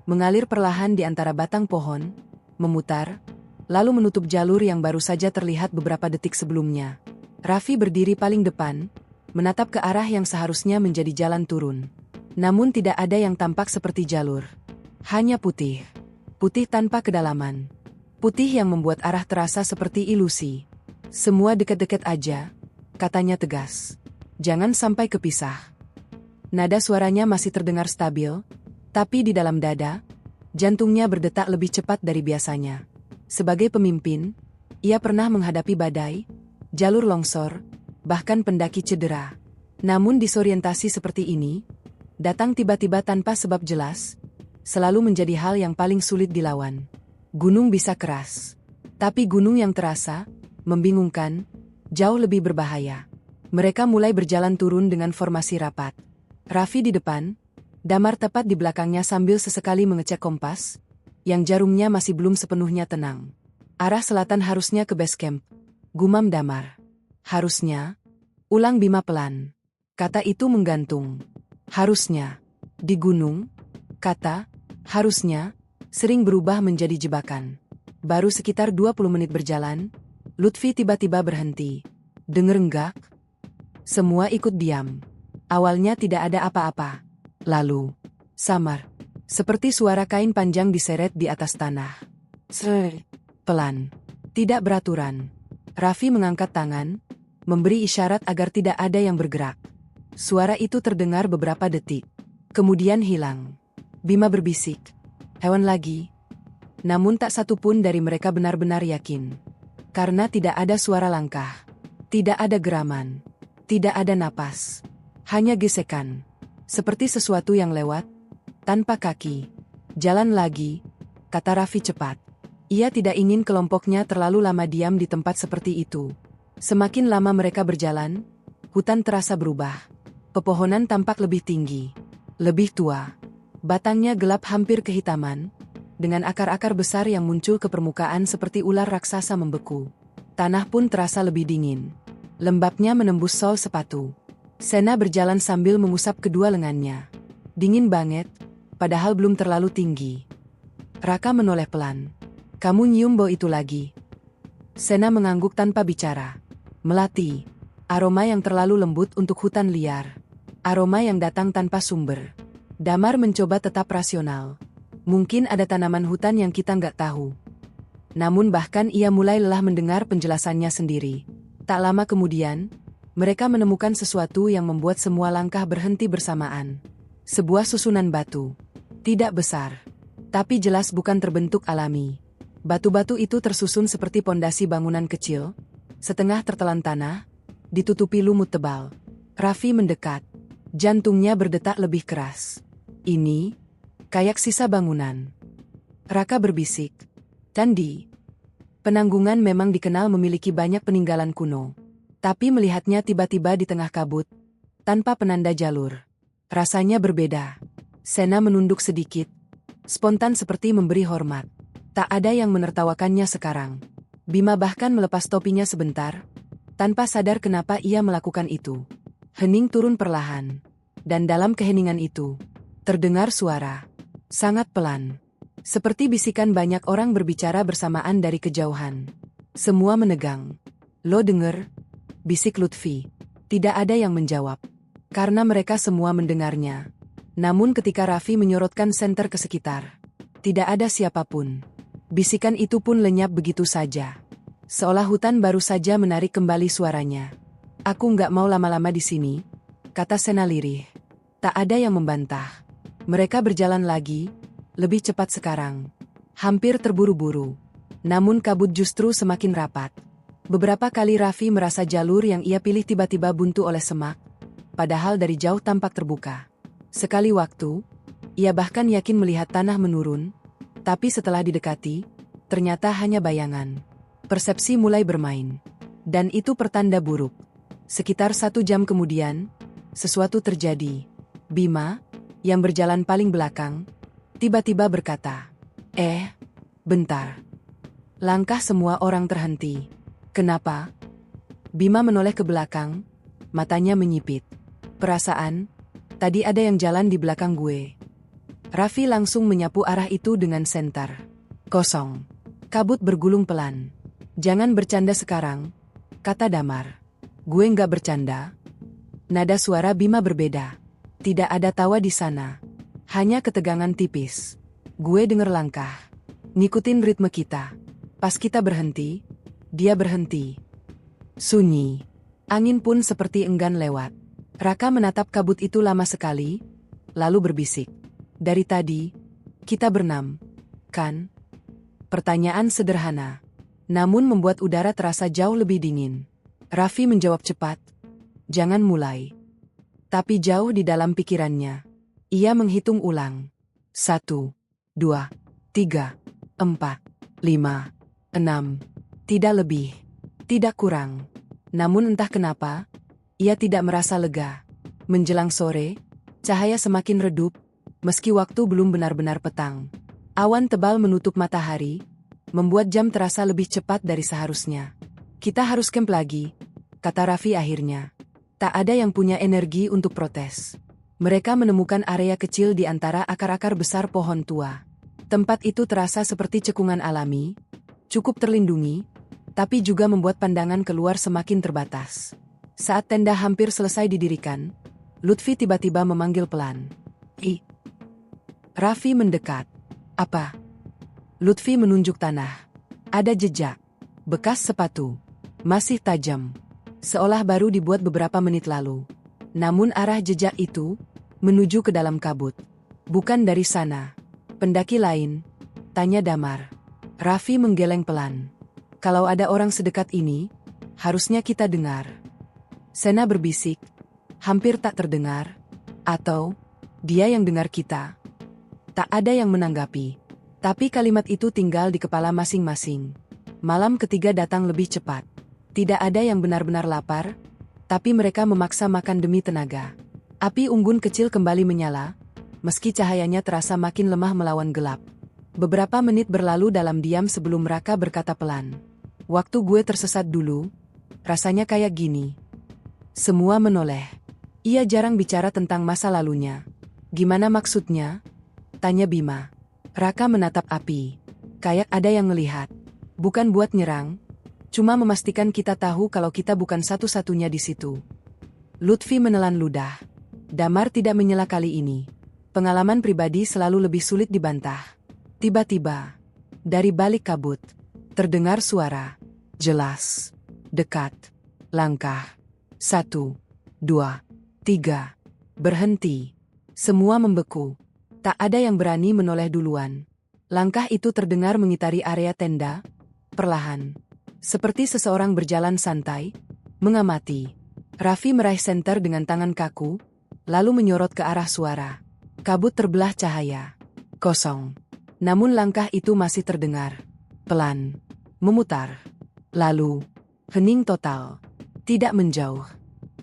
Mengalir perlahan di antara batang pohon, memutar, lalu menutup jalur yang baru saja terlihat beberapa detik sebelumnya. Raffi berdiri paling depan, menatap ke arah yang seharusnya menjadi jalan turun. Namun tidak ada yang tampak seperti jalur. Hanya putih. Putih tanpa kedalaman. Putih yang membuat arah terasa seperti ilusi. Semua dekat-dekat aja, katanya tegas. Jangan sampai kepisah. Nada suaranya masih terdengar stabil, tapi di dalam dada, jantungnya berdetak lebih cepat dari biasanya. Sebagai pemimpin, ia pernah menghadapi badai, jalur longsor, bahkan pendaki cedera. Namun disorientasi seperti ini, datang tiba-tiba tanpa sebab jelas, selalu menjadi hal yang paling sulit dilawan. Gunung bisa keras, tapi gunung yang terasa, membingungkan, jauh lebih berbahaya. Mereka mulai berjalan turun dengan formasi rapat. Raffi di depan, Damar tepat di belakangnya sambil sesekali mengecek kompas, yang jarumnya masih belum sepenuhnya tenang. Arah selatan harusnya ke base camp, gumam Damar. Harusnya, ulang Bima pelan. Kata itu menggantung. Harusnya, di gunung, kata, harusnya, sering berubah menjadi jebakan. Baru sekitar 20 menit berjalan, Lutfi tiba-tiba berhenti. Dengar enggak? Semua ikut diam. Awalnya tidak ada apa-apa. Lalu, samar. Seperti suara kain panjang diseret di atas tanah. Ser. Pelan. Tidak beraturan. Raffi mengangkat tangan, memberi isyarat agar tidak ada yang bergerak. Suara itu terdengar beberapa detik. Kemudian hilang. Bima berbisik. Hewan lagi. Namun tak satu pun dari mereka benar-benar yakin. Karena tidak ada suara langkah. Tidak ada geraman. Tidak ada napas. Hanya gesekan. Seperti sesuatu yang lewat, tanpa kaki. Jalan lagi, kata Raffi cepat. Ia tidak ingin kelompoknya terlalu lama diam di tempat seperti itu. Semakin lama mereka berjalan, hutan terasa berubah. Pepohonan tampak lebih tinggi, lebih tua. Batangnya gelap hampir kehitaman, dengan akar-akar besar yang muncul ke permukaan seperti ular raksasa membeku. Tanah pun terasa lebih dingin. Lembabnya menembus sol sepatu. Sena berjalan sambil mengusap kedua lengannya. Dingin banget, padahal belum terlalu tinggi. Raka menoleh pelan. Kamu nyium bau itu lagi? Sena mengangguk tanpa bicara. Melati. Aroma yang terlalu lembut untuk hutan liar. Aroma yang datang tanpa sumber. Damar mencoba tetap rasional. Mungkin ada tanaman hutan yang kita nggak tahu. Namun bahkan ia mulai lelah mendengar penjelasannya sendiri. Tak lama kemudian, mereka menemukan sesuatu yang membuat semua langkah berhenti bersamaan. Sebuah susunan batu. Tidak besar, tapi jelas bukan terbentuk alami. Batu-batu itu tersusun seperti pondasi bangunan kecil, setengah tertelan tanah, ditutupi lumut tebal. Raffi mendekat. Jantungnya berdetak lebih keras. Ini, kayak sisa bangunan. Raka berbisik. Candi. Penanggungan memang dikenal memiliki banyak peninggalan kuno. Tapi melihatnya tiba-tiba di tengah kabut, tanpa penanda jalur, rasanya berbeda. Sena menunduk sedikit, spontan seperti memberi hormat. Tak ada yang menertawakannya sekarang. Bima bahkan melepas topinya sebentar, Tanpa sadar kenapa ia melakukan itu. Hening turun perlahan. Dan dalam keheningan itu, terdengar suara. Sangat pelan. Seperti bisikan banyak orang berbicara bersamaan dari kejauhan. Semua menegang. "Lo denger?" bisik Lutfi. Tidak ada yang menjawab. Karena mereka semua mendengarnya. Namun ketika Raffi menyorotkan senter ke sekitar, tidak ada siapapun. Bisikan itu pun lenyap begitu saja. Seolah hutan baru saja menarik kembali suaranya. "Aku nggak mau lama-lama di sini," kata Sena lirih. Tak ada yang membantah. Mereka berjalan lagi, lebih cepat sekarang. Hampir terburu-buru. Namun kabut justru semakin rapat. Beberapa kali Raffi merasa jalur yang ia pilih tiba-tiba buntu oleh semak, padahal dari jauh tampak terbuka. Sekali waktu, ia bahkan yakin melihat tanah menurun, tapi setelah didekati, ternyata hanya bayangan. Persepsi mulai bermain. Dan itu pertanda buruk. Sekitar 1 jam kemudian, sesuatu terjadi. Bima, yang berjalan paling belakang, tiba-tiba berkata, bentar." Langkah semua orang terhenti. "Kenapa?" Bima menoleh ke belakang, matanya menyipit. "Perasaan, tadi ada yang jalan di belakang gue." Raffi langsung menyapu arah itu dengan senter. "Kosong." Kabut bergulung pelan. "Jangan bercanda sekarang," kata Damar. "Gue nggak bercanda." Nada suara Bima berbeda. Tidak ada tawa di sana. Hanya ketegangan tipis. "Gue denger langkah. Ngikutin ritme kita. Pas kita berhenti, dia berhenti." Sunyi. Angin pun seperti enggan lewat. Raka menatap kabut itu lama sekali, lalu berbisik. "Dari tadi, kita berenam, kan?" Pertanyaan sederhana, namun membuat udara terasa jauh lebih dingin. Raffi menjawab cepat, "Jangan mulai." Tapi jauh di dalam pikirannya, ia menghitung ulang. 1, 2, 3, 4, 5, 6. Tidak lebih, tidak kurang. Namun entah kenapa, ia tidak merasa lega. Menjelang sore, cahaya semakin redup, meski waktu belum benar-benar petang. Awan tebal menutup matahari, membuat jam terasa lebih cepat dari seharusnya. "Kita harus camp lagi," kata Raffi akhirnya. Tak ada yang punya energi untuk protes. Mereka menemukan area kecil di antara akar-akar besar pohon tua. Tempat itu terasa seperti cekungan alami, cukup terlindungi, tapi juga membuat pandangan keluar semakin terbatas. Saat tenda hampir selesai didirikan, Lutfi tiba-tiba memanggil pelan. Raffi mendekat. "Apa?" Lutfi menunjuk tanah. Ada jejak. Bekas sepatu. Masih tajam. Seolah baru dibuat beberapa menit lalu. Namun arah jejak itu menuju ke dalam kabut. "Bukan dari sana." "Pendaki lain?" tanya Damar. Raffi menggeleng pelan. "Kalau ada orang sedekat ini, harusnya kita dengar." Sena berbisik, hampir tak terdengar. "Atau, dia yang dengar kita?" Tak ada yang menanggapi. Tapi kalimat itu tinggal di kepala masing-masing. Malam ketiga datang lebih cepat. Tidak ada yang benar-benar lapar, tapi mereka memaksa makan demi tenaga. Api unggun kecil kembali menyala, meski cahayanya terasa makin lemah melawan gelap. Beberapa menit berlalu dalam diam sebelum Raka berkata pelan. "Waktu gue tersesat dulu, rasanya kayak gini." Semua menoleh. Ia jarang bicara tentang masa lalunya. "Gimana maksudnya?" tanya Bima. Raka menatap api. "Kayak ada yang ngelihat. Bukan buat nyerang, cuma memastikan kita tahu kalau kita bukan satu-satunya di situ." Lutfi menelan ludah. Damar tidak menyela kali ini. Pengalaman pribadi selalu lebih sulit dibantah. Tiba-tiba, dari balik kabut, terdengar suara. Jelas. Dekat. Langkah. 1, 2, 3. Berhenti. Semua membeku. Tak ada yang berani menoleh duluan. Langkah itu terdengar mengitari area tenda, perlahan. Seperti seseorang berjalan santai, mengamati. Raffi meraih senter dengan tangan kaku, lalu menyorot ke arah suara. Kabut terbelah cahaya. Kosong. Namun langkah itu masih terdengar. Pelan. Memutar. Lalu, hening total. Tidak menjauh.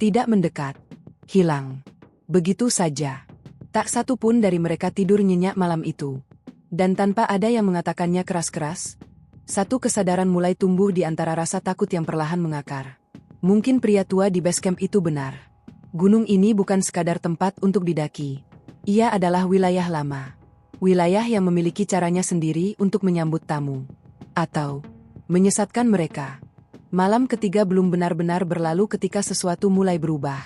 Tidak mendekat. Hilang. Begitu saja. Tak satu pun dari mereka tidur nyenyak malam itu. Dan tanpa ada yang mengatakannya keras-keras, satu kesadaran mulai tumbuh di antara rasa takut yang perlahan mengakar. Mungkin pria tua di base camp itu benar. Gunung ini bukan sekadar tempat untuk didaki. Ia adalah wilayah lama. Wilayah yang memiliki caranya sendiri untuk menyambut tamu. Atau menyesatkan mereka. Malam ketiga belum benar-benar berlalu ketika sesuatu mulai berubah.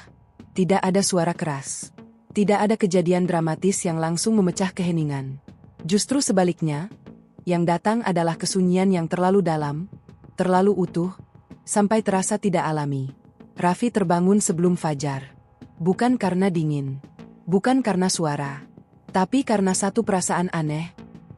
Tidak ada suara keras. Tidak ada kejadian dramatis yang langsung memecah keheningan. Justru sebaliknya, yang datang adalah kesunyian yang terlalu dalam, terlalu utuh, sampai terasa tidak alami. Raffi terbangun sebelum fajar. Bukan karena dingin. Bukan karena suara. Tapi karena satu perasaan aneh.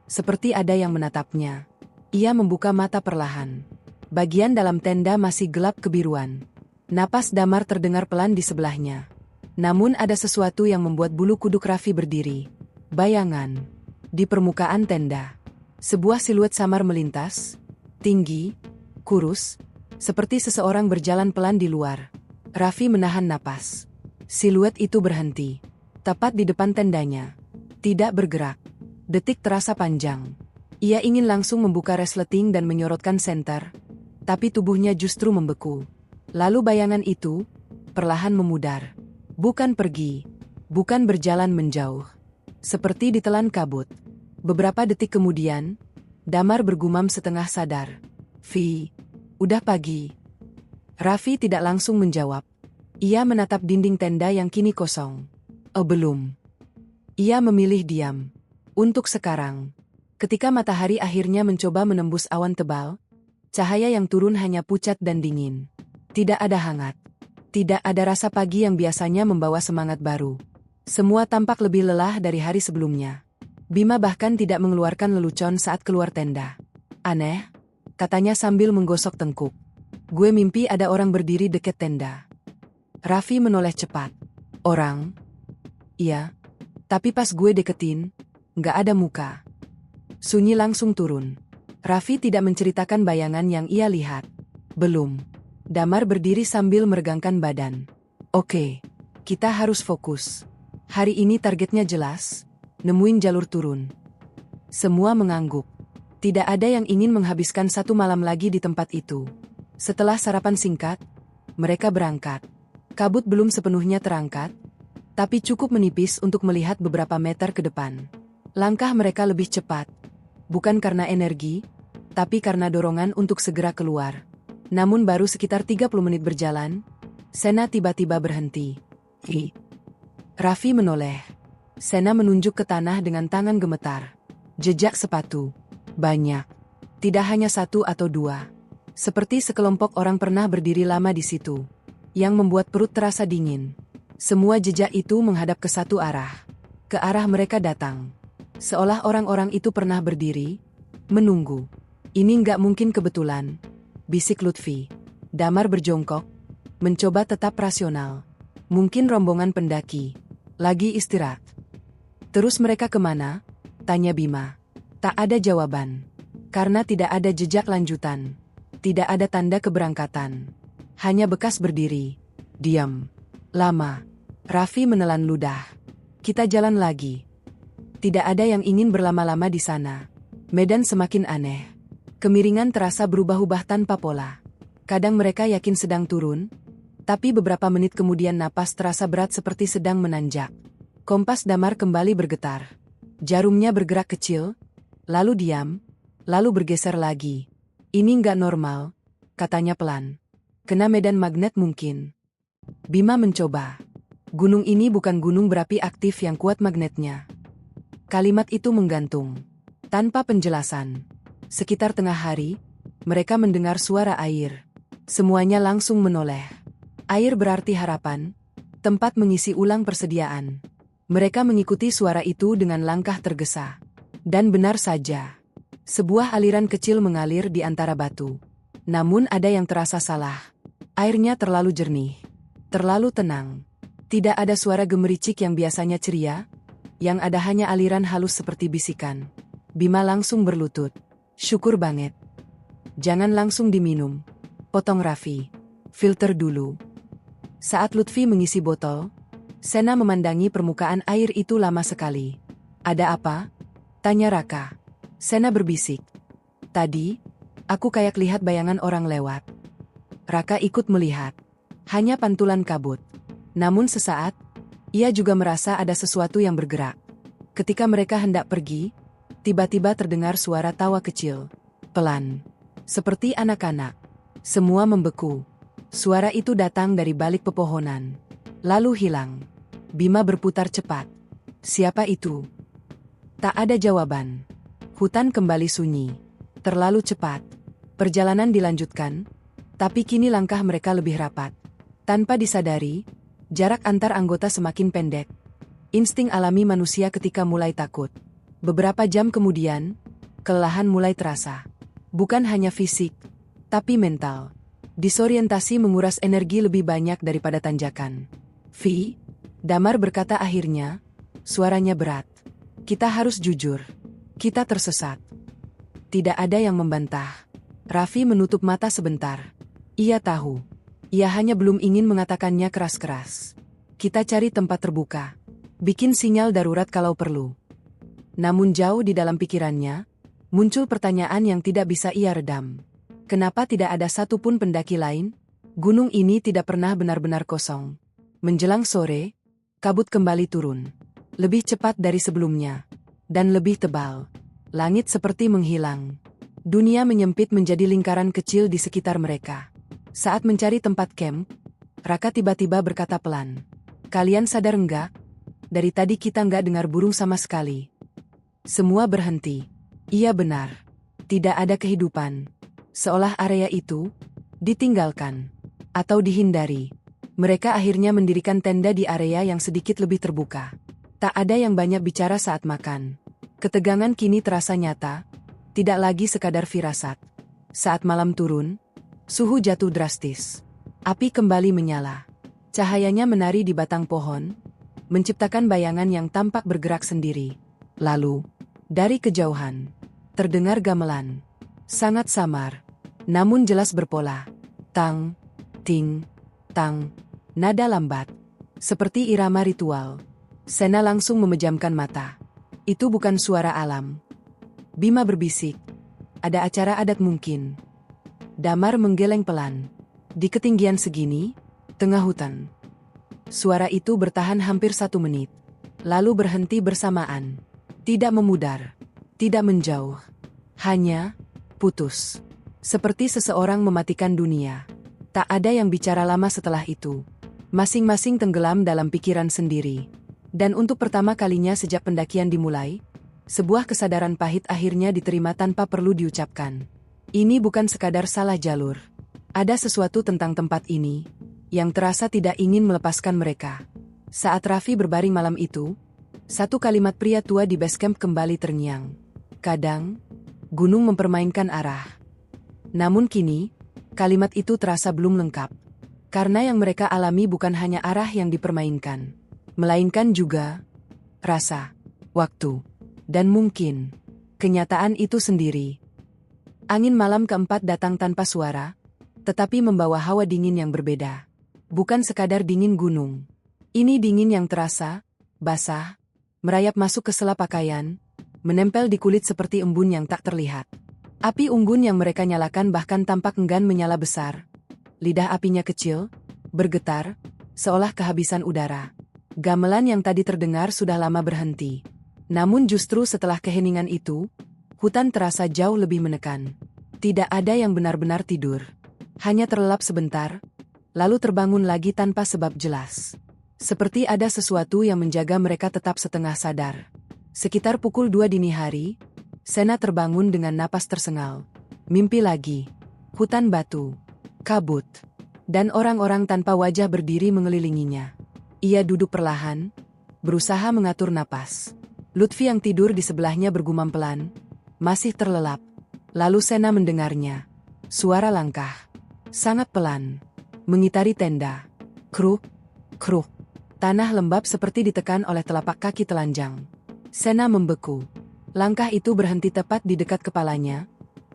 Seperti ada yang menatapnya. Ia membuka mata perlahan. Bagian dalam tenda masih gelap kebiruan. Napas Damar terdengar pelan di sebelahnya. Namun ada sesuatu yang membuat bulu kuduk Raffi berdiri. Bayangan. Di permukaan tenda. Sebuah siluet samar melintas. Tinggi. Kurus. Seperti seseorang berjalan pelan di luar. Raffi menahan napas. Siluet itu berhenti. Tepat di depan tendanya. Tidak bergerak. Detik terasa panjang. Ia ingin langsung membuka resleting dan menyorotkan senter. Tapi tubuhnya justru membeku. Lalu bayangan itu, perlahan memudar. Bukan pergi. Bukan berjalan menjauh. Seperti ditelan kabut. Beberapa detik kemudian, Damar bergumam setengah sadar. "Vi, udah pagi." Raffi tidak langsung menjawab. Ia menatap dinding tenda yang kini kosong. "Oh, belum." Ia memilih diam. Untuk sekarang. Ketika matahari akhirnya mencoba menembus awan tebal, cahaya yang turun hanya pucat dan dingin. Tidak ada hangat. Tidak ada rasa pagi yang biasanya membawa semangat baru. Semua tampak lebih lelah dari hari sebelumnya. Bima bahkan tidak mengeluarkan lelucon saat keluar tenda. "Aneh," katanya sambil menggosok tengkuk. "Gue mimpi ada orang berdiri dekat tenda." Raffi menoleh cepat. "Orang?" "Iya. Tapi pas gue deketin, nggak ada muka." Sunyi langsung turun. Raffi tidak menceritakan bayangan yang ia lihat. "Belum." Damar berdiri sambil meregangkan badan. "Oke, kita harus fokus. Hari ini targetnya jelas, nemuin jalur turun." Semua mengangguk. Tidak ada yang ingin menghabiskan satu malam lagi di tempat itu. Setelah sarapan singkat, mereka berangkat. Kabut belum sepenuhnya terangkat, tapi cukup menipis untuk melihat beberapa meter ke depan. Langkah mereka lebih cepat. Bukan karena energi, tapi karena dorongan untuk segera keluar. Namun baru sekitar 30 menit berjalan, Sena tiba-tiba berhenti. Raffi menoleh. Sena menunjuk ke tanah dengan tangan gemetar. Jejak sepatu. Banyak. Tidak hanya satu atau dua. Seperti sekelompok orang pernah berdiri lama di situ. Yang membuat perut terasa dingin. Semua jejak itu menghadap ke satu arah. Ke arah mereka datang. Seolah orang-orang itu pernah berdiri, menunggu. "Ini nggak mungkin kebetulan," bisik Lutfi. Damar berjongkok, mencoba tetap rasional. "Mungkin rombongan pendaki. Lagi istirahat." "Terus mereka kemana?" tanya Bima. Tak ada jawaban. Karena tidak ada jejak lanjutan. Tidak ada tanda keberangkatan. Hanya bekas berdiri. Diam. Lama. Raffi menelan ludah. "Kita jalan lagi." Tidak ada yang ingin berlama-lama di sana. Medan semakin aneh. Kemiringan terasa berubah-ubah tanpa pola. Kadang mereka yakin sedang turun, tapi beberapa menit kemudian napas terasa berat seperti sedang menanjak. Kompas Damar kembali bergetar. Jarumnya bergerak kecil, lalu diam, lalu bergeser lagi. "Ini nggak normal," katanya pelan. "Kena medan magnet mungkin." Bima mencoba. "Gunung ini bukan gunung berapi aktif yang kuat magnetnya." Kalimat itu menggantung. Tanpa penjelasan. Sekitar tengah hari, mereka mendengar suara air. Semuanya langsung menoleh. Air berarti harapan, tempat mengisi ulang persediaan. Mereka mengikuti suara itu dengan langkah tergesa. Dan benar saja. Sebuah aliran kecil mengalir di antara batu. Namun ada yang terasa salah. Airnya terlalu jernih. Terlalu tenang. Tidak ada suara gemericik yang biasanya ceria. Yang ada hanya aliran halus seperti bisikan. Bima langsung berlutut. "Syukur banget." "Jangan langsung diminum," potong Raffi. "Filter dulu." Saat Lutfi mengisi botol, Sena memandangi permukaan air itu lama sekali. "Ada apa?" tanya Raka. Sena berbisik. "Tadi, aku kayak lihat bayangan orang lewat." Raka ikut melihat. Hanya pantulan kabut. Namun sesaat, ia juga merasa ada sesuatu yang bergerak. Ketika mereka hendak pergi, tiba-tiba terdengar suara tawa kecil. Pelan. Seperti anak-anak. Semua membeku. Suara itu datang dari balik pepohonan. Lalu hilang. Bima berputar cepat. Siapa itu? Tak ada jawaban. Hutan kembali sunyi. Terlalu cepat. Perjalanan dilanjutkan, tapi kini langkah mereka lebih rapat. Tanpa disadari, jarak antar anggota semakin pendek. Insting alami manusia ketika mulai takut. Beberapa jam kemudian, kelelahan mulai terasa. Bukan hanya fisik, tapi mental. Disorientasi menguras energi lebih banyak daripada tanjakan. Vi, Damar berkata akhirnya, suaranya berat. Kita harus jujur. Kita tersesat. Tidak ada yang membantah. Raffi menutup mata sebentar. Ia tahu. Ia hanya belum ingin mengatakannya keras-keras. Kita cari tempat terbuka. Bikin sinyal darurat kalau perlu. Namun jauh di dalam pikirannya, muncul pertanyaan yang tidak bisa ia redam. Kenapa tidak ada satupun pendaki lain? Gunung ini tidak pernah benar-benar kosong. Menjelang sore, kabut kembali turun. Lebih cepat dari sebelumnya. Dan lebih tebal. Langit seperti menghilang. Dunia menyempit menjadi lingkaran kecil di sekitar mereka. Saat mencari tempat camp, Raka tiba-tiba berkata pelan. Kalian sadar enggak? Dari tadi kita enggak dengar burung sama sekali. Semua berhenti. Iya benar. Tidak ada kehidupan. Seolah area itu ditinggalkan atau dihindari. Mereka akhirnya mendirikan tenda di area yang sedikit lebih terbuka. Tak ada yang banyak bicara saat makan. Ketegangan kini terasa nyata, tidak lagi sekadar firasat. Saat malam turun, suhu jatuh drastis. Api kembali menyala. Cahayanya menari di batang pohon, menciptakan bayangan yang tampak bergerak sendiri. Lalu, dari kejauhan, terdengar gamelan. Sangat samar, namun jelas berpola. Tang, ting, tang, nada lambat. Seperti irama ritual. Sena langsung memejamkan mata. Itu bukan suara alam. Bima berbisik. Ada acara adat mungkin. Damar menggeleng pelan. Di ketinggian segini, tengah hutan. Suara itu bertahan hampir 1 menit. Lalu berhenti bersamaan. Tidak memudar. Tidak menjauh. Hanya putus. Seperti seseorang mematikan dunia. Tak ada yang bicara lama setelah itu. Masing-masing tenggelam dalam pikiran sendiri. Dan untuk pertama kalinya sejak pendakian dimulai, sebuah kesadaran pahit akhirnya diterima tanpa perlu diucapkan. Ini bukan sekadar salah jalur. Ada sesuatu tentang tempat ini, yang terasa tidak ingin melepaskan mereka. Saat Raffi berbaring malam itu, satu kalimat pria tua di base camp kembali terngiang. Kadang, gunung mempermainkan arah. Namun kini, kalimat itu terasa belum lengkap. Karena yang mereka alami bukan hanya arah yang dipermainkan, melainkan juga rasa, waktu, dan mungkin kenyataan itu sendiri. Angin malam keempat datang tanpa suara, tetapi membawa hawa dingin yang berbeda. Bukan sekadar dingin gunung. Ini dingin yang terasa, basah, merayap masuk ke sela pakaian, menempel di kulit seperti embun yang tak terlihat. Api unggun yang mereka nyalakan bahkan tampak enggan menyala besar. Lidah apinya kecil, bergetar, seolah kehabisan udara. Gamelan yang tadi terdengar sudah lama berhenti. Namun justru setelah keheningan itu, hutan terasa jauh lebih menekan. Tidak ada yang benar-benar tidur. Hanya terlelap sebentar, lalu terbangun lagi tanpa sebab jelas. Seperti ada sesuatu yang menjaga mereka tetap setengah sadar. Sekitar pukul 2 dini hari, Sena terbangun dengan napas tersengal. Mimpi lagi. Hutan batu. Kabut. Dan orang-orang tanpa wajah berdiri mengelilinginya. Ia duduk perlahan, berusaha mengatur napas. Lutfi yang tidur di sebelahnya bergumam pelan, masih terlelap. Lalu Sena mendengarnya. Suara langkah. Sangat pelan. Mengitari tenda. Kruk, kruk. Tanah lembab seperti ditekan oleh telapak kaki telanjang. Sena membeku. Langkah itu berhenti tepat di dekat kepalanya,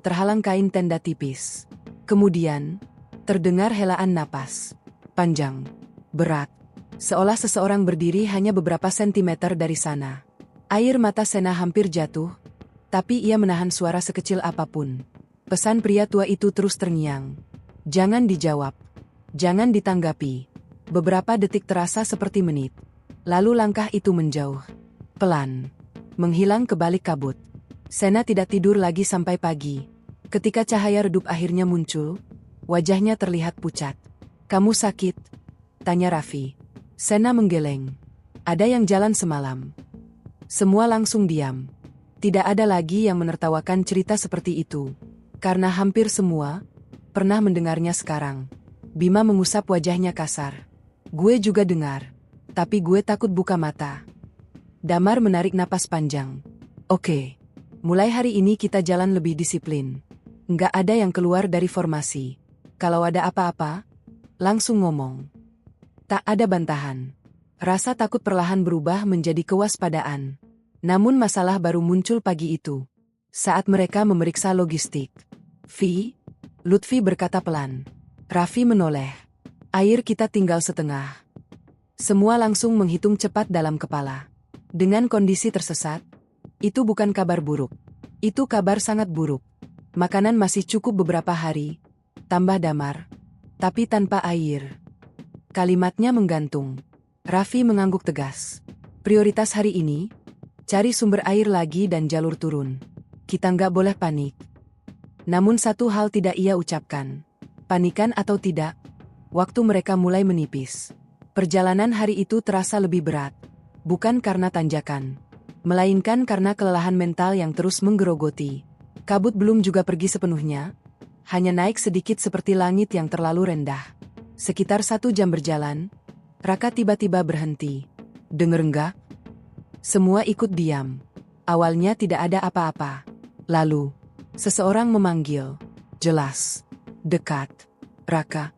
terhalang kain tenda tipis. Kemudian, terdengar helaan napas. Panjang. Berat. Seolah seseorang berdiri hanya beberapa sentimeter dari sana. Air mata Sena hampir jatuh, tapi ia menahan suara sekecil apapun. Pesan pria tua itu terus terngiang. Jangan dijawab. Jangan ditanggapi. Beberapa detik terasa seperti menit. Lalu langkah itu menjauh. Pelan. Menghilang ke balik kabut. Sena tidak tidur lagi sampai pagi. Ketika cahaya redup akhirnya muncul, wajahnya terlihat pucat. "Kamu sakit?" tanya Raffi. Sena menggeleng. "Ada yang jalan semalam." Semua langsung diam. Tidak ada lagi yang menertawakan cerita seperti itu. Karena hampir semua pernah mendengarnya sekarang. Bima mengusap wajahnya kasar. "Gue juga dengar. Tapi gue takut buka mata." Damar menarik napas panjang. "Oke. Mulai hari ini kita jalan lebih disiplin. Nggak ada yang keluar dari formasi. Kalau ada apa-apa, langsung ngomong." Tak ada bantahan. Rasa takut perlahan berubah menjadi kewaspadaan. Namun masalah baru muncul pagi itu. Saat mereka memeriksa logistik. Lutfi berkata pelan. Raffi menoleh. "Air kita tinggal setengah." Semua langsung menghitung cepat dalam kepala. Dengan kondisi tersesat, itu bukan kabar buruk. Itu kabar sangat buruk. Makanan masih cukup beberapa hari, tambah Damar. Tapi tanpa air. Kalimatnya menggantung. Raffi mengangguk tegas. "Prioritas hari ini, cari sumber air lagi dan jalur turun. Kita nggak boleh panik." Namun satu hal tidak ia ucapkan. Panikan atau tidak, waktu mereka mulai menipis. Perjalanan hari itu terasa lebih berat. Bukan karena tanjakan, melainkan karena kelelahan mental yang terus menggerogoti. Kabut belum juga pergi sepenuhnya, hanya naik sedikit seperti langit yang terlalu rendah. Sekitar 1 jam berjalan, Raka tiba-tiba berhenti. "Denger nggak?" Semua ikut diam. Awalnya tidak ada apa-apa. Lalu, seseorang memanggil. Jelas. Dekat. "Raka."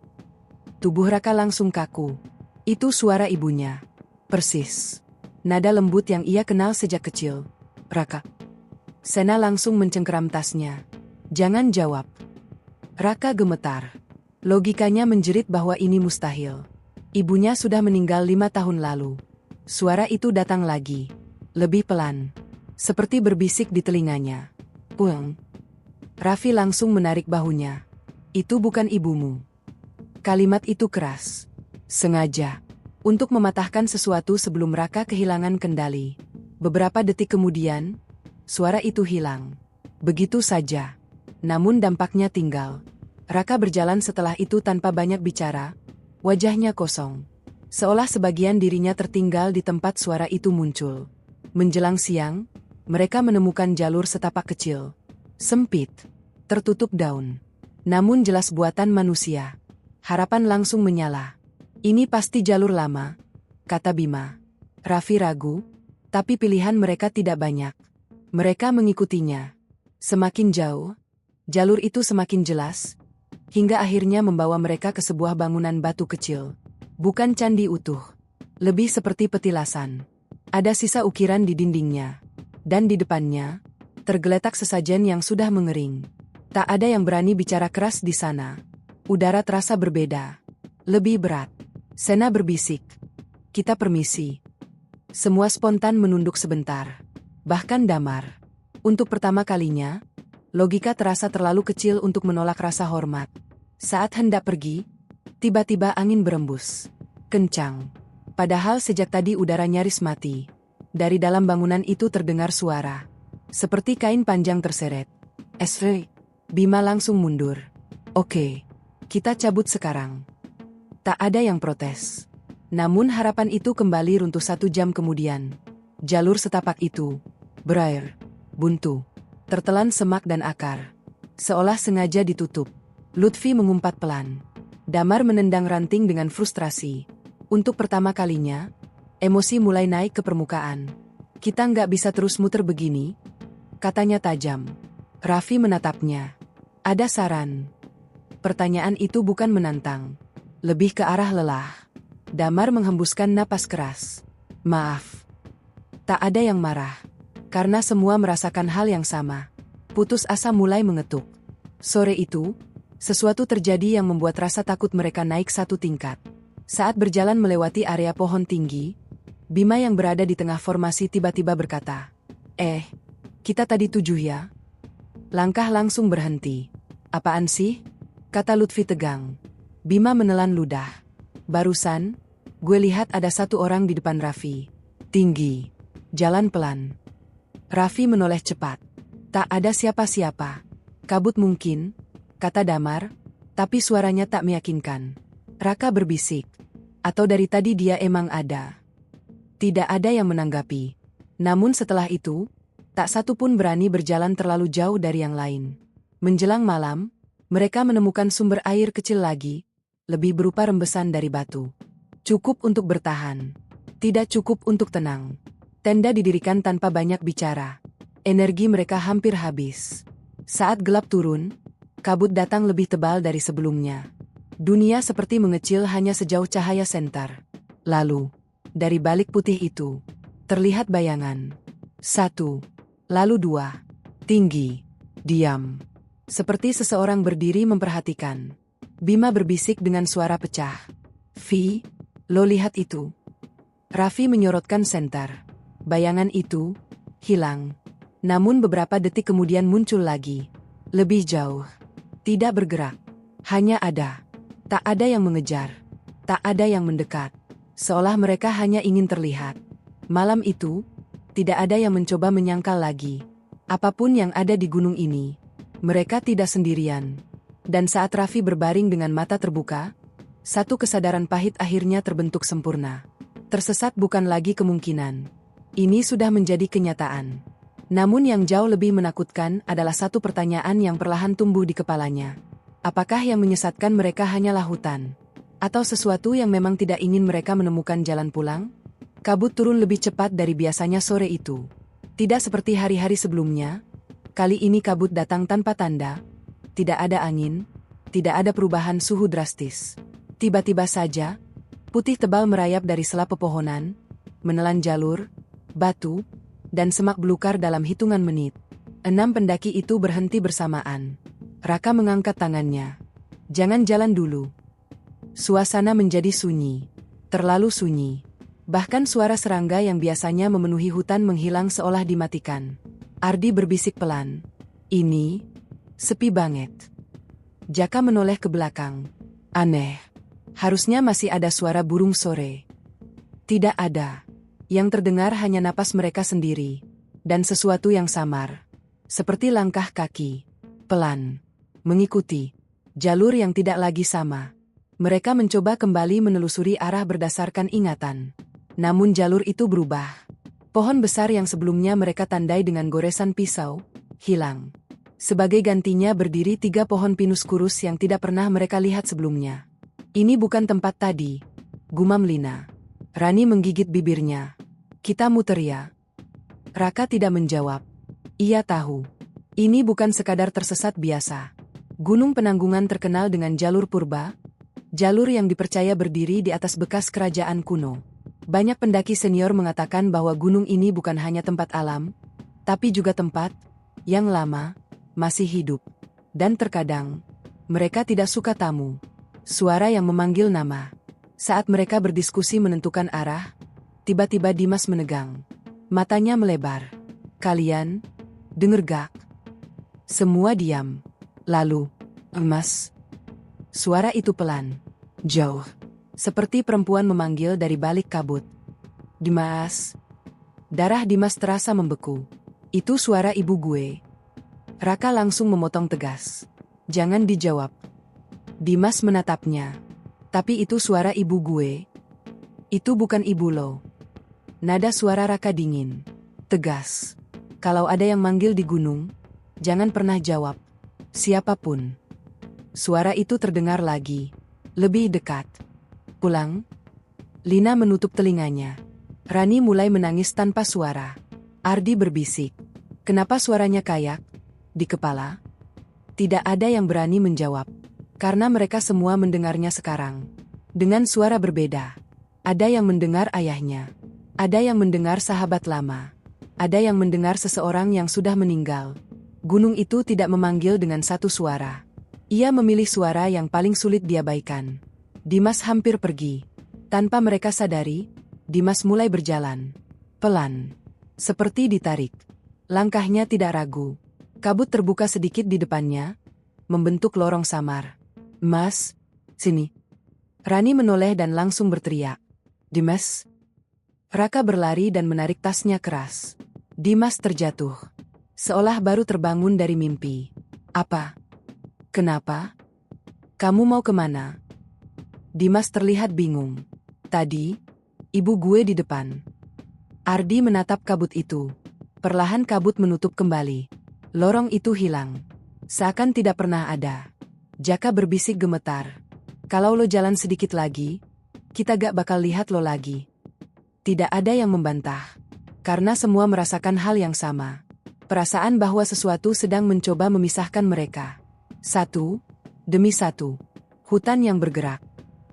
Tubuh Raka langsung kaku. Itu suara ibunya. Persis. Nada lembut yang ia kenal sejak kecil. "Raka." Sena langsung mencengkeram tasnya. "Jangan jawab." Raka gemetar. Logikanya menjerit bahwa ini mustahil. Ibunya sudah meninggal 5 tahun lalu. Suara itu datang lagi. Lebih pelan. Seperti berbisik di telinganya. "Puang." Raffi langsung menarik bahunya. "Itu bukan ibumu." Kalimat itu keras. Sengaja. Untuk mematahkan sesuatu sebelum Raka kehilangan kendali. Beberapa detik kemudian, suara itu hilang. Begitu saja. Namun dampaknya tinggal. Raka berjalan setelah itu tanpa banyak bicara. Wajahnya kosong. Seolah sebagian dirinya tertinggal di tempat suara itu muncul. Menjelang siang, mereka menemukan jalur setapak kecil. Sempit. Tertutup daun. Namun jelas buatan manusia. Harapan langsung menyala. "Ini pasti jalur lama," kata Bima. Raffi ragu, tapi pilihan mereka tidak banyak. Mereka mengikutinya. Semakin jauh, jalur itu semakin jelas, hingga akhirnya membawa mereka ke sebuah bangunan batu kecil. Bukan candi utuh. Lebih seperti petilasan. Ada sisa ukiran di dindingnya. Dan di depannya, tergeletak sesajen yang sudah mengering. Tak ada yang berani bicara keras di sana. Udara terasa berbeda. Lebih berat. Sena berbisik. "Kita permisi." Semua spontan menunduk sebentar. Bahkan Damar. Untuk pertama kalinya, logika terasa terlalu kecil untuk menolak rasa hormat. Saat hendak pergi, tiba-tiba angin berembus. Kencang. Padahal sejak tadi udara nyaris mati. Dari dalam bangunan itu terdengar suara. Seperti kain panjang terseret. "Esre." Bima langsung mundur. "Oke. Kita cabut sekarang." Tak ada yang protes. Namun harapan itu kembali runtuh 1 jam kemudian. Jalur setapak itu berair, buntu, tertelan semak dan akar. Seolah sengaja ditutup. Lutfi mengumpat pelan. Damar menendang ranting dengan frustrasi. Untuk pertama kalinya, emosi mulai naik ke permukaan. "Kita nggak bisa terus muter begini," katanya tajam. Raffi menatapnya. "Ada saran?" Pertanyaan itu bukan menantang. Lebih ke arah lelah. Damar menghembuskan napas keras. "Maaf." Tak ada yang marah. Karena semua merasakan hal yang sama. Putus asa mulai mengetuk. Sore itu, sesuatu terjadi yang membuat rasa takut mereka naik 1 tingkat. Saat berjalan melewati area pohon tinggi, Bima yang berada di tengah formasi tiba-tiba berkata, kita tadi 7 ya?" Langkah langsung berhenti. "Apaan sih?" kata Lutfi tegang. Bima menelan ludah. Barusan, gue lihat ada satu orang di depan Raffi. Tinggi. Jalan pelan. Raffi menoleh cepat. Tak ada siapa-siapa. Kabut mungkin, kata Damar, tapi suaranya tak meyakinkan. Raka berbisik. Atau dari tadi dia emang ada. Tidak ada yang menanggapi. Namun setelah itu, tak satu pun berani berjalan terlalu jauh dari yang lain. Menjelang malam, mereka menemukan sumber air kecil lagi, lebih berupa rembesan dari batu. Cukup untuk bertahan. Tidak cukup untuk tenang. Tenda didirikan tanpa banyak bicara. Energi mereka hampir habis. Saat gelap turun, kabut datang lebih tebal dari sebelumnya. Dunia seperti mengecil hanya sejauh cahaya senter. Lalu, dari balik putih itu, terlihat bayangan. 1, lalu 2. Tinggi. Diam. Seperti seseorang berdiri memperhatikan. Bima berbisik dengan suara pecah. Vi, lo lihat itu. Raffi menyorotkan senter. Bayangan itu hilang. Namun beberapa detik kemudian muncul lagi. Lebih jauh. Tidak bergerak. Hanya ada. Tak ada yang mengejar. Tak ada yang mendekat. Seolah mereka hanya ingin terlihat. Malam itu, tidak ada yang mencoba menyangkal lagi. Apapun yang ada di gunung ini, mereka tidak sendirian. Dan saat Raffi berbaring dengan mata terbuka, satu kesadaran pahit akhirnya terbentuk sempurna. Tersesat bukan lagi kemungkinan. Ini sudah menjadi kenyataan. Namun yang jauh lebih menakutkan adalah satu pertanyaan yang perlahan tumbuh di kepalanya. Apakah yang menyesatkan mereka hanyalah hutan? Atau sesuatu yang memang tidak ingin mereka menemukan jalan pulang? Kabut turun lebih cepat dari biasanya sore itu. Tidak seperti hari-hari sebelumnya, kali ini kabut datang tanpa tanda. Tidak ada angin, tidak ada perubahan suhu drastis. Tiba-tiba saja, putih tebal merayap dari sela pepohonan, menelan jalur, batu, dan semak belukar dalam hitungan menit. 6 pendaki itu berhenti bersamaan. Raka mengangkat tangannya. Jangan jalan dulu. Suasana menjadi sunyi. Terlalu sunyi. Bahkan suara serangga yang biasanya memenuhi hutan menghilang seolah dimatikan. Ardi berbisik pelan. Ini sepi banget. Jaka menoleh ke belakang. Aneh. Harusnya masih ada suara burung sore. Tidak ada. Yang terdengar hanya napas mereka sendiri. Dan sesuatu yang samar. Seperti langkah kaki. Pelan. Mengikuti. Jalur yang tidak lagi sama. Mereka mencoba kembali menelusuri arah berdasarkan ingatan. Namun jalur itu berubah. Pohon besar yang sebelumnya mereka tandai dengan goresan pisau, hilang. Sebagai gantinya berdiri 3 pohon pinus kurus yang tidak pernah mereka lihat sebelumnya. Ini bukan tempat tadi. Gumam Lina. Rani menggigit bibirnya. Kita muter ya. Raka tidak menjawab. Ia tahu. Ini bukan sekadar tersesat biasa. Gunung Penanggungan terkenal dengan jalur purba, jalur yang dipercaya berdiri di atas bekas kerajaan kuno. Banyak pendaki senior mengatakan bahwa gunung ini bukan hanya tempat alam, tapi juga tempat yang lama, masih hidup. Dan terkadang, mereka tidak suka tamu. Suara yang memanggil nama. Saat mereka berdiskusi menentukan arah, tiba-tiba Dimas menegang. Matanya melebar. Kalian, denger gak? Semua diam. Lalu, emas. Suara itu pelan, jauh. Seperti perempuan memanggil dari balik kabut. Dimas. Darah Dimas terasa membeku. Itu suara ibu gue. Raka langsung memotong tegas. Jangan dijawab. Dimas menatapnya. Tapi itu suara ibu gue. Itu bukan ibu lo. Nada suara Raka dingin. Tegas. Kalau ada yang manggil di gunung, jangan pernah jawab. Siapapun. Suara itu terdengar lagi. Lebih dekat. Pulang. Lina menutup telinganya. Rani mulai menangis tanpa suara. Ardi berbisik. Kenapa suaranya kayak? Di kepala? Tidak ada yang berani menjawab. Karena mereka semua mendengarnya sekarang. Dengan suara berbeda. Ada yang mendengar ayahnya. Ada yang mendengar sahabat lama. Ada yang mendengar seseorang yang sudah meninggal. Gunung itu tidak memanggil dengan satu suara. Ia memilih suara yang paling sulit diabaikan. Dimas hampir pergi. Tanpa mereka sadari, Dimas mulai berjalan. Pelan. Seperti ditarik. Langkahnya tidak ragu. Kabut terbuka sedikit di depannya, membentuk lorong samar. Mas, sini. Rani menoleh dan langsung berteriak. Dimas. Raka berlari dan menarik tasnya keras. Dimas terjatuh. Seolah baru terbangun dari mimpi. Apa? Kenapa? Kamu mau kemana? Dimas terlihat bingung. Tadi, ibu gue di depan. Ardi menatap kabut itu. Perlahan kabut menutup kembali. Lorong itu hilang. Seakan tidak pernah ada. Jaka berbisik gemetar. Kalau lo jalan sedikit lagi, kita gak bakal lihat lo lagi. Tidak ada yang membantah. Karena semua merasakan hal yang sama. Perasaan bahwa sesuatu sedang mencoba memisahkan mereka. Satu demi satu. Hutan yang bergerak.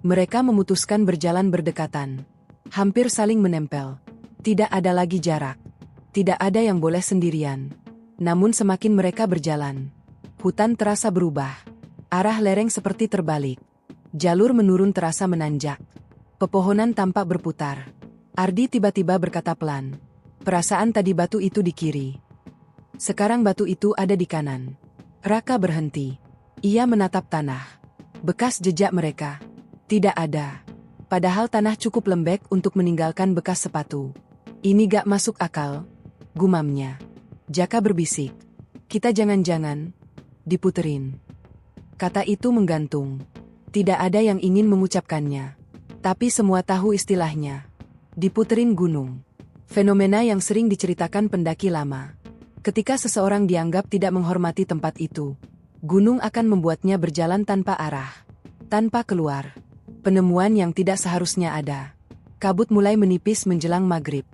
Mereka memutuskan berjalan berdekatan. Hampir saling menempel. Tidak ada lagi jarak. Tidak ada yang boleh sendirian. Namun semakin mereka berjalan, hutan terasa berubah. Arah lereng seperti terbalik. Jalur menurun terasa menanjak. Pepohonan tampak berputar. Ardi tiba-tiba berkata pelan. Perasaan tadi batu itu di kiri. Sekarang batu itu ada di kanan. Raka berhenti. Ia menatap tanah. Bekas jejak mereka. Tidak ada. Padahal tanah cukup lembek untuk meninggalkan bekas sepatu. Ini gak masuk akal, gumamnya. Jaka berbisik. Kita jangan-jangan diputerin. Kata itu menggantung. Tidak ada yang ingin mengucapkannya. Tapi semua tahu istilahnya. Diputerin gunung. Fenomena yang sering diceritakan pendaki lama. Ketika seseorang dianggap tidak menghormati tempat itu, gunung akan membuatnya berjalan tanpa arah. Tanpa keluar. Penemuan yang tidak seharusnya ada. Kabut mulai menipis menjelang maghrib.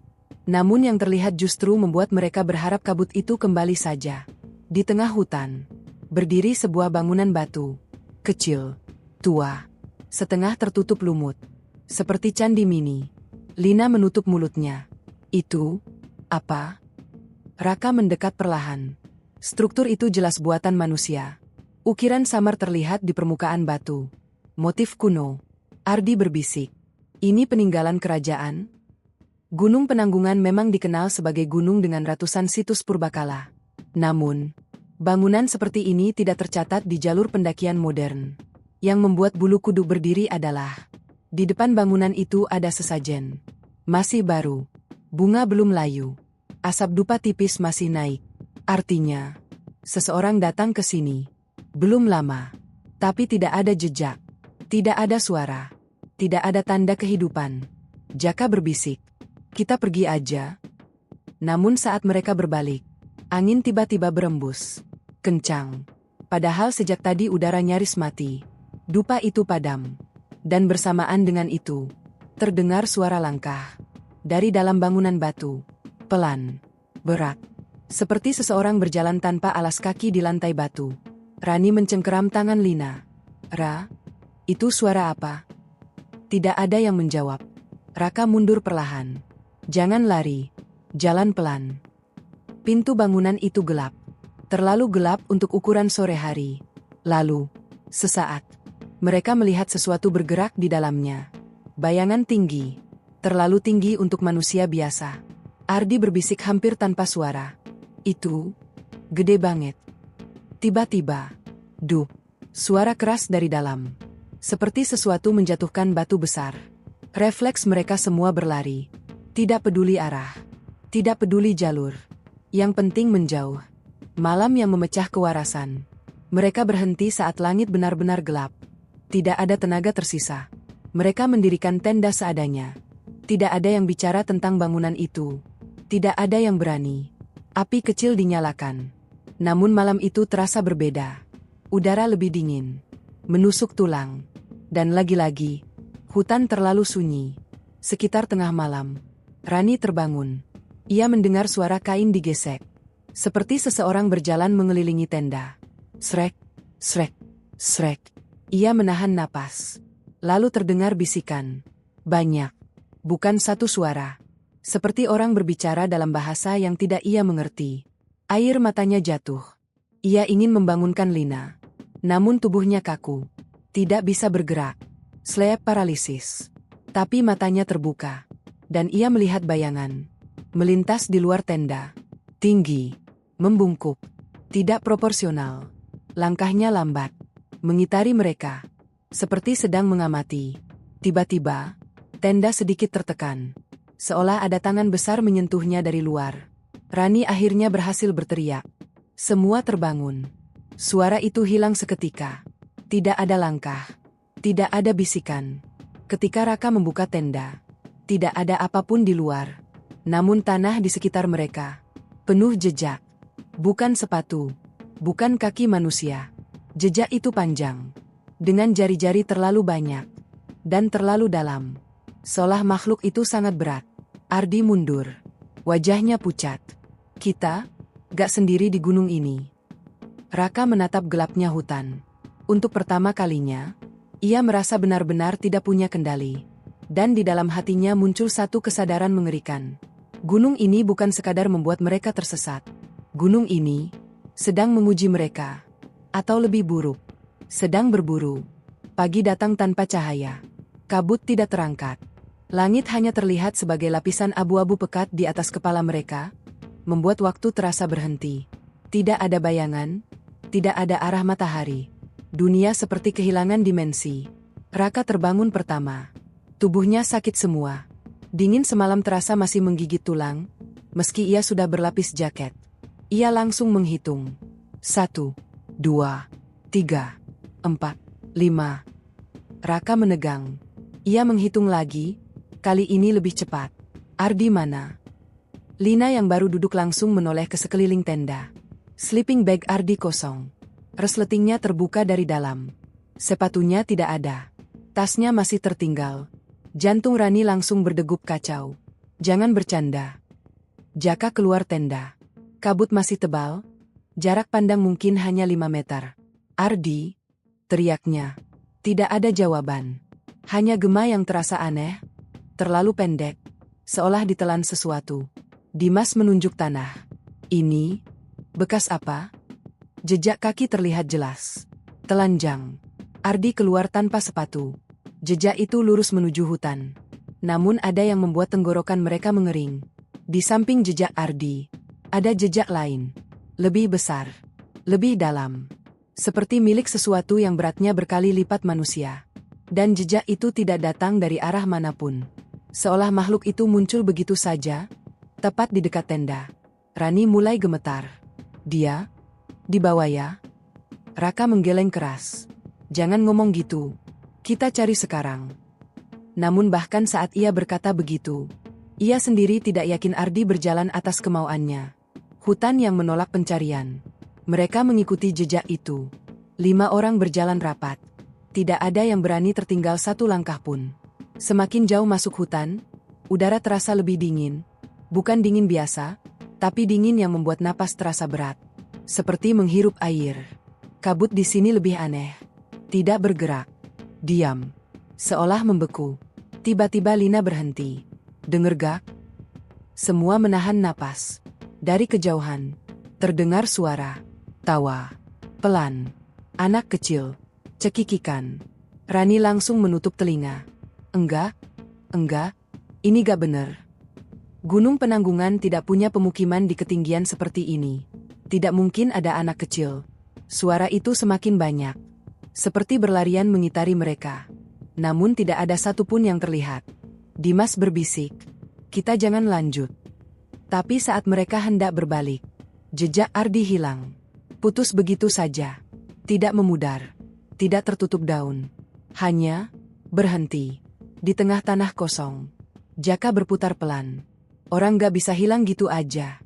Namun yang terlihat justru membuat mereka berharap kabut itu kembali saja. Di tengah hutan, berdiri sebuah bangunan batu. Kecil, tua, setengah tertutup lumut. Seperti candi mini. Lina menutup mulutnya. Itu, apa? Raka mendekat perlahan. Struktur itu jelas buatan manusia. Ukiran samar terlihat di permukaan batu. Motif kuno. Ardi berbisik. Ini peninggalan kerajaan? Gunung Penanggungan memang dikenal sebagai gunung dengan ratusan situs purbakala. Namun, bangunan seperti ini tidak tercatat di jalur pendakian modern. Yang membuat bulu kuduk berdiri adalah, di depan bangunan itu ada sesajen. Masih baru. Bunga belum layu. Asap dupa tipis masih naik. Artinya, seseorang datang ke sini. Belum lama. Tapi tidak ada jejak. Tidak ada suara. Tidak ada tanda kehidupan. Jaka berbisik. Kita pergi aja. Namun saat mereka berbalik, angin tiba-tiba berembus. Kencang. Padahal sejak tadi udara nyaris mati. Dupa itu padam. Dan bersamaan dengan itu, terdengar suara langkah. Dari dalam bangunan batu. Pelan. Berat. Seperti seseorang berjalan tanpa alas kaki di lantai batu. Rani mencengkeram tangan Lina. Ra? Itu suara apa? Tidak ada yang menjawab. Raka mundur perlahan. Jangan lari. Jalan pelan. Pintu bangunan itu gelap. Terlalu gelap untuk ukuran sore hari. Lalu, sesaat, mereka melihat sesuatu bergerak di dalamnya. Bayangan tinggi. Terlalu tinggi untuk manusia biasa. Ardi berbisik hampir tanpa suara. Itu, gede banget. Tiba-tiba, dup, suara keras dari dalam. Seperti sesuatu menjatuhkan batu besar. Refleks mereka semua berlari. Tidak peduli arah. Tidak peduli jalur. Yang penting menjauh. Malam yang memecah kewarasan. Mereka berhenti saat langit benar-benar gelap. Tidak ada tenaga tersisa. Mereka mendirikan tenda seadanya. Tidak ada yang bicara tentang bangunan itu. Tidak ada yang berani. Api kecil dinyalakan. Namun malam itu terasa berbeda. Udara lebih dingin. Menusuk tulang. Dan lagi-lagi, hutan terlalu sunyi. Sekitar tengah malam, Rani terbangun. Ia mendengar suara kain digesek. Seperti seseorang berjalan mengelilingi tenda. Srek, srek, srek. Ia menahan napas. Lalu terdengar bisikan. Banyak. Bukan satu suara. Seperti orang berbicara dalam bahasa yang tidak ia mengerti. Air matanya jatuh. Ia ingin membangunkan Lina. Namun tubuhnya kaku. Tidak bisa bergerak. Sleep paralisis. Tapi matanya terbuka. Dan ia melihat bayangan. Melintas di luar tenda. Tinggi. Membungkuk. Tidak proporsional. Langkahnya lambat. Mengitari mereka. seperti sedang mengamati. Tiba-tiba, tenda sedikit tertekan. Seolah ada tangan besar menyentuhnya dari luar. Rani akhirnya berhasil berteriak. Semua terbangun. Suara itu hilang seketika. Tidak ada langkah. Tidak ada bisikan. Ketika Raka membuka tenda, tidak ada apapun di luar. Namun tanah di sekitar mereka penuh jejak. Bukan sepatu. Bukan kaki manusia. Jejak itu panjang. Dengan jari-jari terlalu banyak. Dan terlalu dalam. Seolah makhluk itu sangat berat. Ardi mundur. Wajahnya pucat. Kita gak sendiri di gunung ini. Raka menatap gelapnya hutan. Untuk pertama kalinya, ia merasa benar-benar tidak punya kendali. Dan di dalam hatinya muncul satu kesadaran mengerikan. Gunung ini bukan sekadar membuat mereka tersesat. Gunung ini sedang menguji mereka. Atau lebih buruk, sedang berburu. Pagi datang tanpa cahaya. Kabut tidak terangkat. Langit hanya terlihat sebagai lapisan abu-abu pekat di atas kepala mereka, membuat waktu terasa berhenti. Tidak ada bayangan, tidak ada arah matahari. Dunia seperti kehilangan dimensi. Raka terbangun pertama. Tubuhnya sakit semua. Dingin semalam terasa masih menggigit tulang, meski ia sudah berlapis jaket. Ia langsung menghitung. 1, 2, 3, 4, 5. Raka menegang. Ia menghitung lagi, kali ini lebih cepat. Ardi mana? Lina yang baru duduk langsung menoleh ke sekeliling tenda. Sleeping bag Ardi kosong. Resletingnya terbuka dari dalam. Sepatunya tidak ada. Tasnya masih tertinggal. Jantung Rani langsung berdegup kacau. Jangan bercanda. Jaka keluar tenda. Kabut masih tebal. Jarak pandang mungkin hanya 5 meter. Ardi, teriaknya. Tidak ada jawaban. Hanya gema yang terasa aneh. Terlalu pendek. Seolah ditelan sesuatu. Dimas menunjuk tanah. Ini, bekas apa? Jejak kaki terlihat jelas. Telanjang. Ardi keluar tanpa sepatu. Jejak itu lurus menuju hutan. Namun ada yang membuat tenggorokan mereka mengering. Di samping jejak Ardi, ada jejak lain. Lebih besar. Lebih dalam. Seperti milik sesuatu yang beratnya berkali lipat manusia. Dan jejak itu tidak datang dari arah manapun. Seolah makhluk itu muncul begitu saja. Tepat di dekat tenda. Rani mulai gemetar. Dia? Di bawah ya? Raka menggeleng keras. Jangan ngomong gitu. Kita cari sekarang. Namun bahkan saat ia berkata begitu, ia sendiri tidak yakin Ardi berjalan atas kemauannya. Hutan yang menolak pencarian. Mereka mengikuti jejak itu. 5 orang berjalan rapat. Tidak ada yang berani tertinggal satu langkah pun. Semakin jauh masuk hutan, udara terasa lebih dingin. Bukan dingin biasa, tapi dingin yang membuat napas terasa berat. Seperti menghirup air. Kabut di sini lebih aneh. Tidak bergerak. Diam. Seolah membeku. Tiba-tiba Lina berhenti. Dengar gak? Semua menahan napas. Dari kejauhan, terdengar suara. Tawa. Pelan. Anak kecil. Cekikikan. Rani langsung menutup telinga. Enggak. Ini gak bener. Gunung Penanggungan tidak punya pemukiman di ketinggian seperti ini. Tidak mungkin ada anak kecil. Suara itu semakin banyak. Seperti berlarian mengitari mereka. Namun tidak ada satupun yang terlihat. Dimas berbisik. Kita jangan lanjut. Tapi saat mereka hendak berbalik, jejak Ardi hilang. Putus begitu saja. Tidak memudar. Tidak tertutup daun. Hanya berhenti. Di tengah tanah kosong. Jaka berputar pelan. Orang gak bisa hilang gitu aja.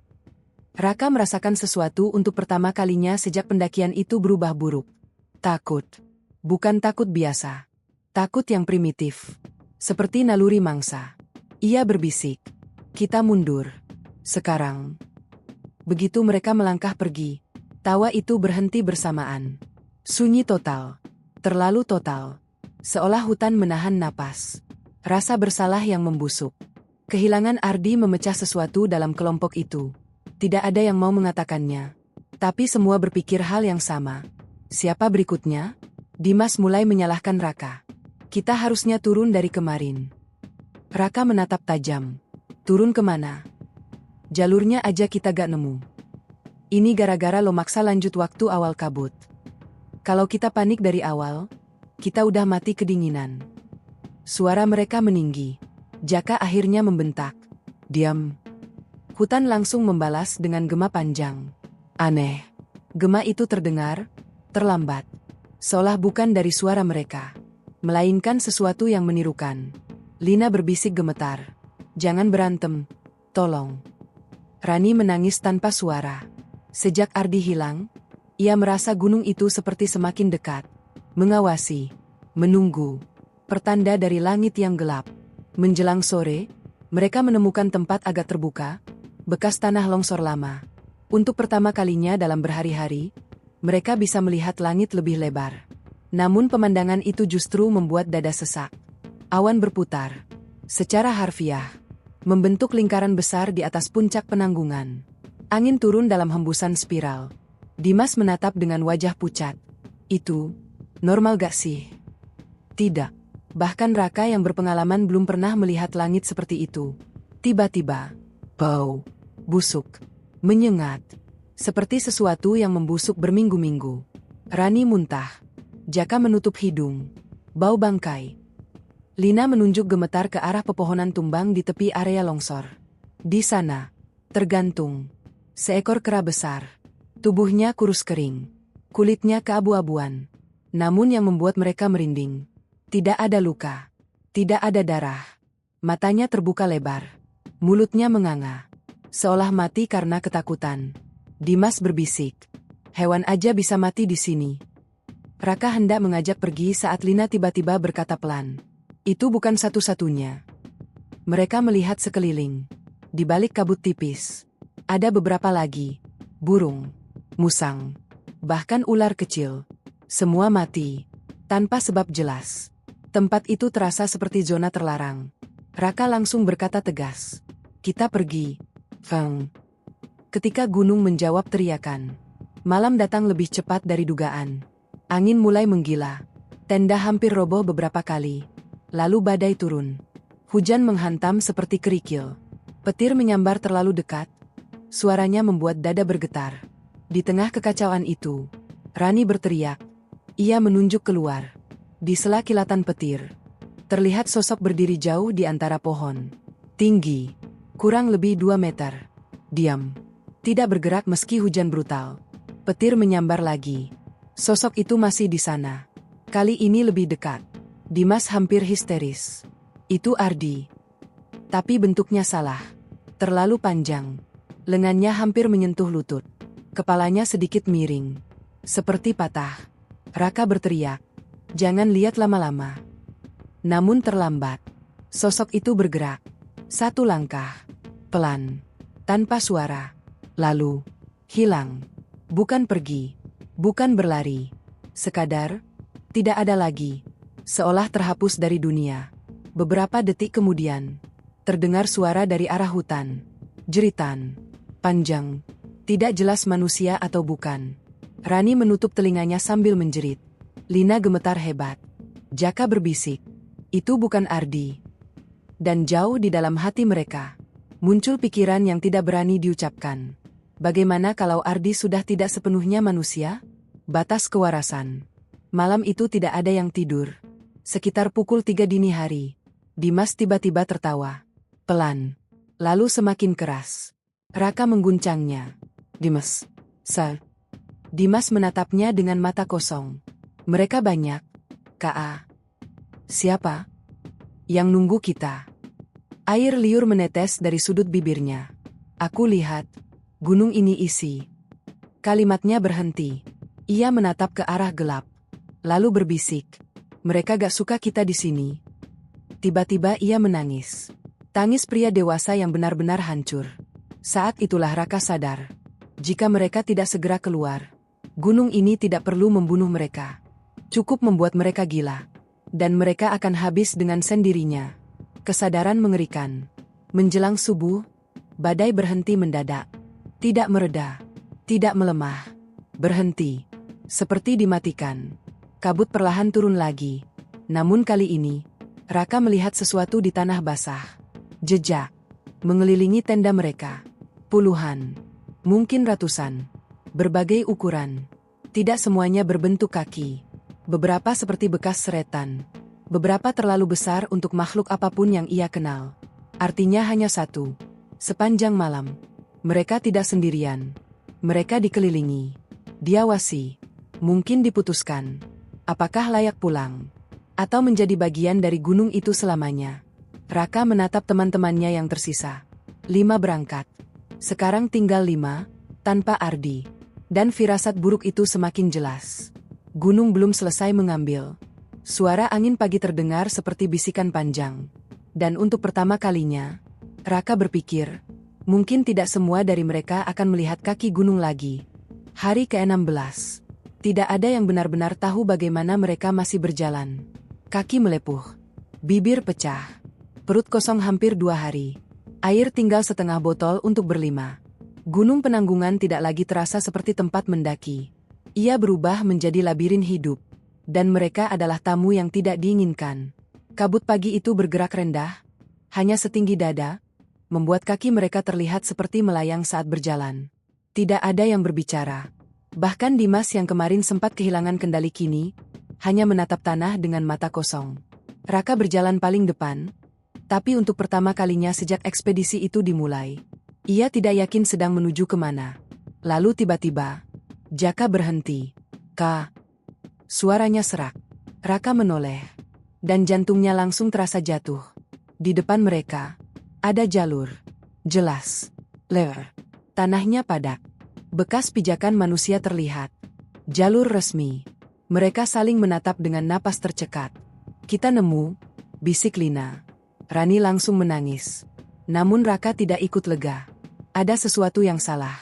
Raka merasakan sesuatu untuk pertama kalinya sejak pendakian itu berubah buruk. Takut. Bukan takut biasa. Takut yang primitif. Seperti naluri mangsa. Ia berbisik. Kita mundur. Sekarang. Begitu mereka melangkah pergi, tawa itu berhenti bersamaan. Sunyi total. Terlalu total. Seolah hutan menahan napas. Rasa bersalah yang membusuk. Kehilangan Ardi memecah sesuatu dalam kelompok itu. Tidak ada yang mau mengatakannya. Tapi semua berpikir hal yang sama. Siapa berikutnya? Dimas mulai menyalahkan Raka. Kita harusnya turun dari kemarin. Raka menatap tajam. Turun kemana? Jalurnya aja kita gak nemu. Ini gara-gara lo maksa lanjut waktu awal kabut. Kalau kita panik dari awal, kita udah mati kedinginan. Suara mereka meninggi. Jaka akhirnya membentak. Diam. Hutan langsung membalas dengan gema panjang. Aneh. Gema itu terdengar terlambat. Seolah bukan dari suara mereka, melainkan sesuatu yang menirukan. Lina berbisik gemetar. Jangan berantem. Tolong. Rani menangis tanpa suara. Sejak Ardi hilang, ia merasa gunung itu seperti semakin dekat. Mengawasi. Menunggu. Pertanda dari langit yang gelap. Menjelang sore, mereka menemukan tempat agak terbuka, bekas tanah longsor lama. Untuk pertama kalinya dalam berhari-hari, mereka bisa melihat langit lebih lebar. Namun pemandangan itu justru membuat dada sesak. Awan berputar. Secara harfiah, membentuk lingkaran besar di atas puncak penanggungan. Angin turun dalam hembusan spiral. Dimas menatap dengan wajah pucat. Itu, normal gak sih? Tidak. Bahkan Raka yang berpengalaman belum pernah melihat langit seperti itu. Tiba-tiba, bau, busuk, menyengat. Seperti sesuatu yang membusuk berminggu-minggu. Rani muntah. Jaka menutup hidung. Bau bangkai. Lina menunjuk gemetar ke arah pepohonan tumbang di tepi area longsor. Di sana, tergantung seekor kera besar. Tubuhnya kurus kering. Kulitnya keabu-abuan. Namun yang membuat mereka merinding, tidak ada luka. Tidak ada darah. Matanya terbuka lebar. Mulutnya menganga. Seolah mati karena ketakutan. Dimas berbisik. Hewan aja bisa mati di sini. Raka hendak mengajak pergi saat Lina tiba-tiba berkata pelan. Itu bukan satu-satunya. Mereka melihat sekeliling. Di balik kabut tipis, ada beberapa lagi. Burung, musang, bahkan ular kecil. Semua mati, tanpa sebab jelas. Tempat itu terasa seperti zona terlarang. Raka langsung berkata tegas. Kita pergi. Feng. Ketika gunung menjawab teriakan. Malam datang lebih cepat dari dugaan. Angin mulai menggila. Tenda hampir roboh beberapa kali. Lalu badai turun. Hujan menghantam seperti kerikil. Petir menyambar terlalu dekat. Suaranya membuat dada bergetar. Di tengah kekacauan itu, Rani berteriak. Ia menunjuk keluar. Di sela kilatan petir, terlihat sosok berdiri jauh di antara pohon. Tinggi, kurang lebih 2 meter. Diam. Tidak bergerak meski hujan brutal. Petir menyambar lagi. Sosok itu masih di sana. Kali ini lebih dekat. Dimas hampir histeris. Itu Ardi. Tapi bentuknya salah. Terlalu panjang. Lengannya hampir menyentuh lutut. Kepalanya sedikit miring. Seperti patah. Raka berteriak. Jangan lihat lama-lama. Namun terlambat. Sosok itu bergerak. 1 langkah. Pelan. Tanpa suara. Lalu, hilang. Bukan pergi. Bukan berlari. Sekadar, tidak ada lagi. Seolah terhapus dari dunia. Beberapa detik kemudian, terdengar suara dari arah hutan. Jeritan. Panjang. Tidak jelas manusia atau bukan. Rani menutup telinganya sambil menjerit. Lina gemetar hebat. Jaka berbisik. Itu bukan Ardi. Dan jauh di dalam hati mereka, muncul pikiran yang tidak berani diucapkan. Bagaimana kalau Ardi sudah tidak sepenuhnya manusia? Batas kewarasan. Malam itu tidak ada yang tidur. Sekitar pukul 3 dini hari, Dimas tiba-tiba tertawa. Pelan. Lalu semakin keras. Raka mengguncangnya. Dimas. Sir. Dimas menatapnya dengan mata kosong. Mereka banyak. K.A. Siapa? Yang nunggu kita. Air liur menetes dari sudut bibirnya. Aku lihat. Gunung ini isi. Kalimatnya berhenti. Ia menatap ke arah gelap. Lalu berbisik. Mereka gak suka kita di sini. Tiba-tiba ia menangis. Tangis pria dewasa yang benar-benar hancur. Saat itulah Raka sadar. Jika mereka tidak segera keluar, gunung ini tidak perlu membunuh mereka. Cukup membuat mereka gila. Dan mereka akan habis dengan sendirinya. Kesadaran mengerikan. Menjelang subuh, badai berhenti mendadak. Tidak mereda. Tidak melemah. Berhenti. Seperti dimatikan. Kabut perlahan turun lagi. Namun kali ini, Raka melihat sesuatu di tanah basah. Jejak. Mengelilingi tenda mereka. Puluhan. Mungkin ratusan. Berbagai ukuran. Tidak semuanya berbentuk kaki. Beberapa seperti bekas seretan. Beberapa terlalu besar untuk makhluk apapun yang ia kenal. Artinya hanya satu. Sepanjang malam, mereka tidak sendirian. Mereka dikelilingi, diawasi, mungkin diputuskan. Apakah layak pulang? Atau menjadi bagian dari gunung itu selamanya? Raka menatap teman-temannya yang tersisa. 5 berangkat. Sekarang tinggal 5, tanpa Ardi. Dan firasat buruk itu semakin jelas. Gunung belum selesai mengambil. Suara angin pagi terdengar seperti bisikan panjang. Dan untuk pertama kalinya, Raka berpikir, mungkin tidak semua dari mereka akan melihat kaki gunung lagi. Hari ke-16. Tidak ada yang benar-benar tahu bagaimana mereka masih berjalan. Kaki melepuh. Bibir pecah. Perut kosong hampir 2 hari. Air tinggal setengah botol untuk berlima. Gunung Penanggungan tidak lagi terasa seperti tempat mendaki. Ia berubah menjadi labirin hidup. Dan mereka adalah tamu yang tidak diinginkan. Kabut pagi itu bergerak rendah, hanya setinggi dada, membuat kaki mereka terlihat seperti melayang saat berjalan. Tidak ada yang berbicara. Bahkan Dimas yang kemarin sempat kehilangan kendali kini, hanya menatap tanah dengan mata kosong. Raka berjalan paling depan, tapi untuk pertama kalinya sejak ekspedisi itu dimulai. Ia tidak yakin sedang menuju kemana. Lalu tiba-tiba, Jaka berhenti. Suaranya serak. Raka menoleh. Dan jantungnya langsung terasa jatuh. Di depan mereka, ada jalur. Jelas. Leher. Tanahnya padat. Bekas pijakan manusia terlihat. Jalur resmi. Mereka saling menatap dengan napas tercekat. Kita nemu, bisik Lina. Rani langsung menangis. Namun Raka tidak ikut lega. Ada sesuatu yang salah.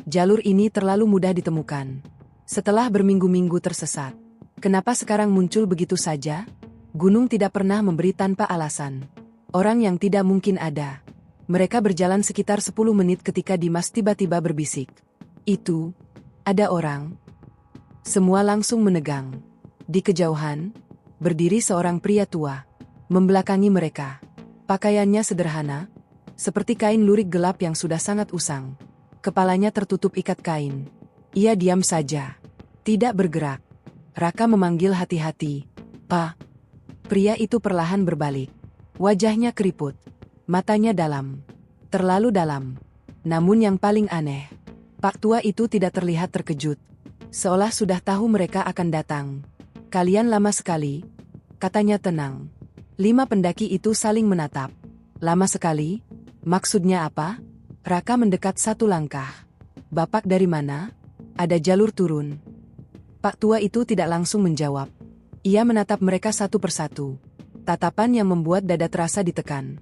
Jalur ini terlalu mudah ditemukan. Setelah berminggu-minggu tersesat, kenapa sekarang muncul begitu saja? Gunung tidak pernah memberi tanpa alasan. Orang yang tidak mungkin ada. Mereka berjalan sekitar 10 menit ketika Dimas tiba-tiba berbisik. Itu, ada orang. Semua langsung menegang. Di kejauhan, berdiri seorang pria tua. Membelakangi mereka. Pakaiannya sederhana, seperti kain lurik gelap yang sudah sangat usang. Kepalanya tertutup ikat kain. Ia diam saja. Tidak bergerak. Raka memanggil hati-hati. "Pak." Pria itu perlahan berbalik. Wajahnya keriput. Matanya dalam. Terlalu dalam. Namun yang paling aneh, Pak tua itu tidak terlihat terkejut. Seolah sudah tahu mereka akan datang. "Kalian lama sekali," katanya tenang. 5 pendaki itu saling menatap. "Lama sekali? Maksudnya apa?" Raka mendekat 1 langkah. "Bapak dari mana? Ada jalur turun." Pak tua itu tidak langsung menjawab. Ia menatap mereka satu persatu. Tatapan yang membuat dada terasa ditekan.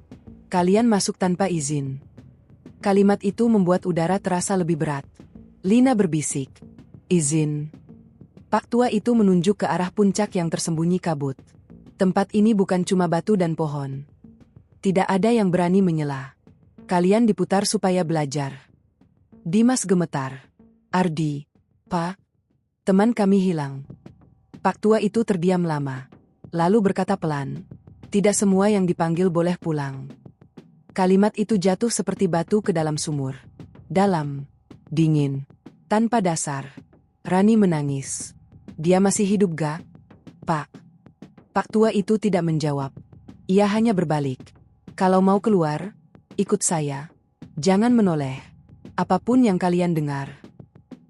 "Kalian masuk tanpa izin." Kalimat itu membuat udara terasa lebih berat. Lina berbisik. "Izin?" Pak tua itu menunjuk ke arah puncak yang tersembunyi kabut. "Tempat ini bukan cuma batu dan pohon. Tidak ada yang berani menyela. Kalian diputar supaya belajar." Dimas gemetar. "Ardi, Pak, teman kami hilang." Pak tua itu terdiam lama. Lalu berkata pelan, "Tidak semua yang dipanggil boleh pulang." Kalimat itu jatuh seperti batu ke dalam sumur. Dalam, dingin, tanpa dasar. Rani menangis. "Dia masih hidup gak, Pak?" Pak tua itu tidak menjawab. Ia hanya berbalik. "Kalau mau keluar, ikut saya. Jangan menoleh. Apapun yang kalian dengar."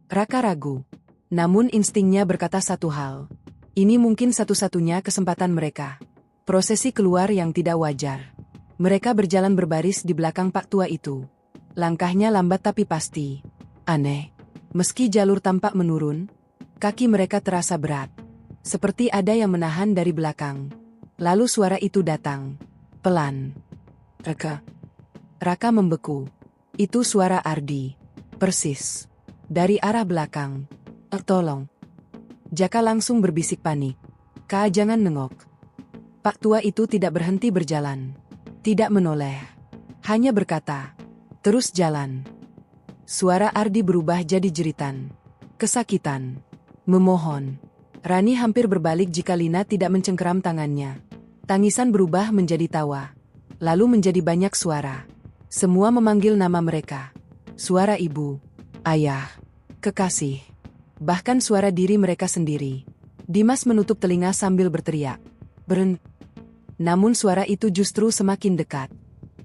Raka ragu. Namun instingnya berkata satu hal. Ini mungkin satu-satunya kesempatan mereka. Prosesi keluar yang tidak wajar. Mereka berjalan berbaris di belakang Pak tua itu. Langkahnya lambat tapi pasti. Aneh. Meski jalur tampak menurun, kaki mereka terasa berat. Seperti ada yang menahan dari belakang. Lalu suara itu datang. Pelan. Raka membeku. Itu suara Ardi. Persis. Dari arah belakang. "Tolong." Jaka langsung berbisik panik. "Kak, jangan nengok." Pak tua itu tidak berhenti berjalan. Tidak menoleh. Hanya berkata, "Terus jalan." Suara Ardi berubah jadi jeritan. Kesakitan. Memohon. Rani hampir berbalik jika Lina tidak mencengkeram tangannya. Tangisan berubah menjadi tawa. Lalu menjadi banyak suara. Semua memanggil nama mereka. Suara ibu, ayah, kekasih. Bahkan suara diri mereka sendiri. Dimas menutup telinga sambil berteriak. Namun suara itu justru semakin dekat.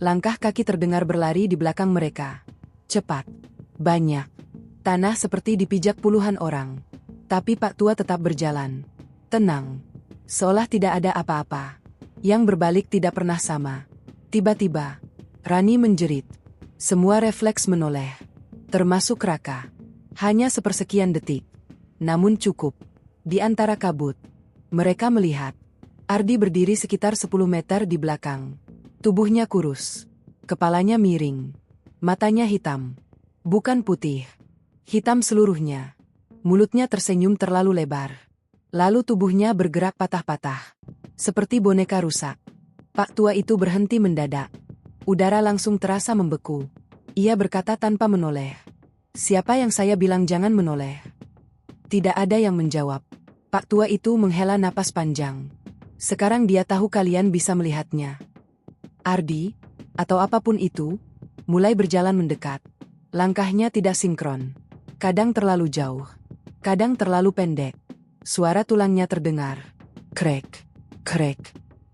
Langkah kaki terdengar berlari di belakang mereka. Cepat. Banyak. Tanah seperti dipijak puluhan orang. Tapi Pak Tua tetap berjalan. Tenang. Seolah tidak ada apa-apa. Yang berbalik tidak pernah sama. Tiba-tiba, Rani menjerit. Semua refleks menoleh. Termasuk Raka. Hanya sepersekian detik. Namun cukup. Di antara kabut, mereka melihat Ardi berdiri sekitar 10 meter di belakang. Tubuhnya kurus. Kepalanya miring. Matanya hitam. Bukan putih. Hitam seluruhnya. Mulutnya tersenyum terlalu lebar. Lalu tubuhnya bergerak patah-patah. Seperti boneka rusak. Pak Tua itu berhenti mendadak. Udara langsung terasa membeku. Ia berkata tanpa menoleh. Siapa yang saya bilang jangan menoleh? Tidak ada yang menjawab. Pak Tua itu menghela napas panjang. Sekarang dia tahu kalian bisa melihatnya. Ardi, atau apapun itu, mulai berjalan mendekat. Langkahnya tidak sinkron. Kadang terlalu jauh. Kadang terlalu pendek. Suara tulangnya terdengar. Krek, krek.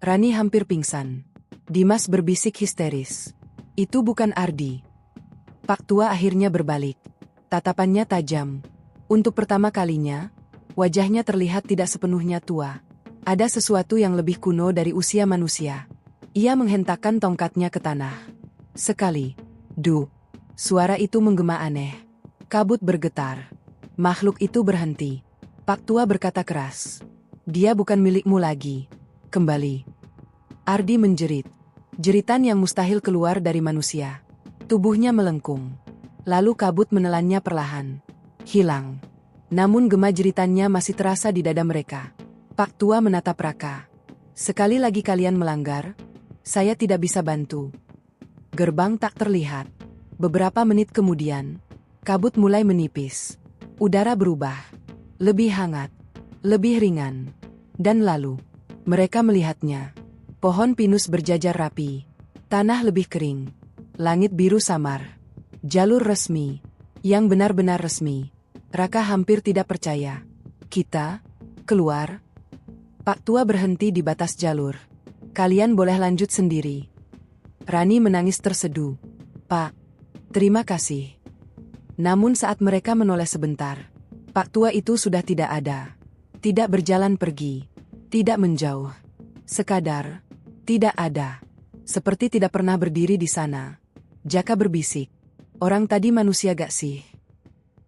Rani hampir pingsan. Dimas berbisik histeris. Itu bukan Ardi. Pak Tua akhirnya berbalik. Tatapannya tajam. Untuk pertama kalinya, wajahnya terlihat tidak sepenuhnya tua. Ada sesuatu yang lebih kuno dari usia manusia. Ia menghentakkan tongkatnya ke tanah. Sekali. Suara itu menggema aneh. Kabut bergetar. Makhluk itu berhenti. Pak Tua berkata keras. Dia bukan milikmu lagi. Kembali. Ardi menjerit. Jeritan yang mustahil keluar dari manusia. Tubuhnya melengkung. Lalu kabut menelannya perlahan. Hilang. Namun gema jeritannya masih terasa di dada mereka. Pak Tua menatap Raka. Sekali lagi kalian melanggar, saya tidak bisa bantu. Gerbang tak terlihat. Beberapa menit kemudian, kabut mulai menipis. Udara berubah. Lebih hangat. Lebih ringan. Dan lalu, mereka melihatnya. Pohon pinus berjajar rapi. Tanah lebih kering. Langit biru samar. Jalur resmi. Yang benar-benar resmi. Raka hampir tidak percaya. Kita keluar. Pak Tua berhenti di batas jalur. Kalian boleh lanjut sendiri. Rani menangis terseduh. Pak, terima kasih. Namun saat mereka menoleh sebentar, Pak Tua itu sudah tidak ada. Tidak berjalan pergi. Tidak menjauh. Sekadar, tidak ada. Seperti tidak pernah berdiri di sana. Jaka berbisik. Orang tadi manusia gak sih?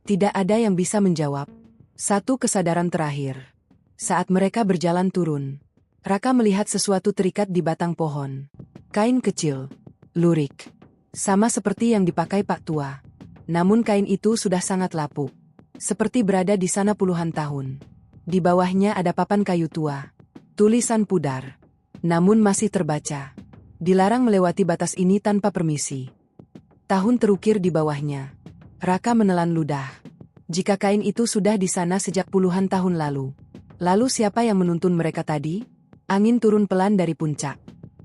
Tidak ada yang bisa menjawab. Satu kesadaran terakhir. Saat mereka berjalan turun, Raka melihat sesuatu terikat di batang pohon. Kain kecil. Lurik. Sama seperti yang dipakai Pak Tua. Namun kain itu sudah sangat lapuk. Seperti berada di sana puluhan tahun. Di bawahnya ada papan kayu tua. Tulisan pudar. Namun masih terbaca. Dilarang melewati batas ini tanpa permisi. Tahun terukir di bawahnya. Raka menelan ludah. Jika kain itu sudah di sana sejak puluhan tahun lalu. Lalu siapa yang menuntun mereka tadi? Angin turun pelan dari puncak.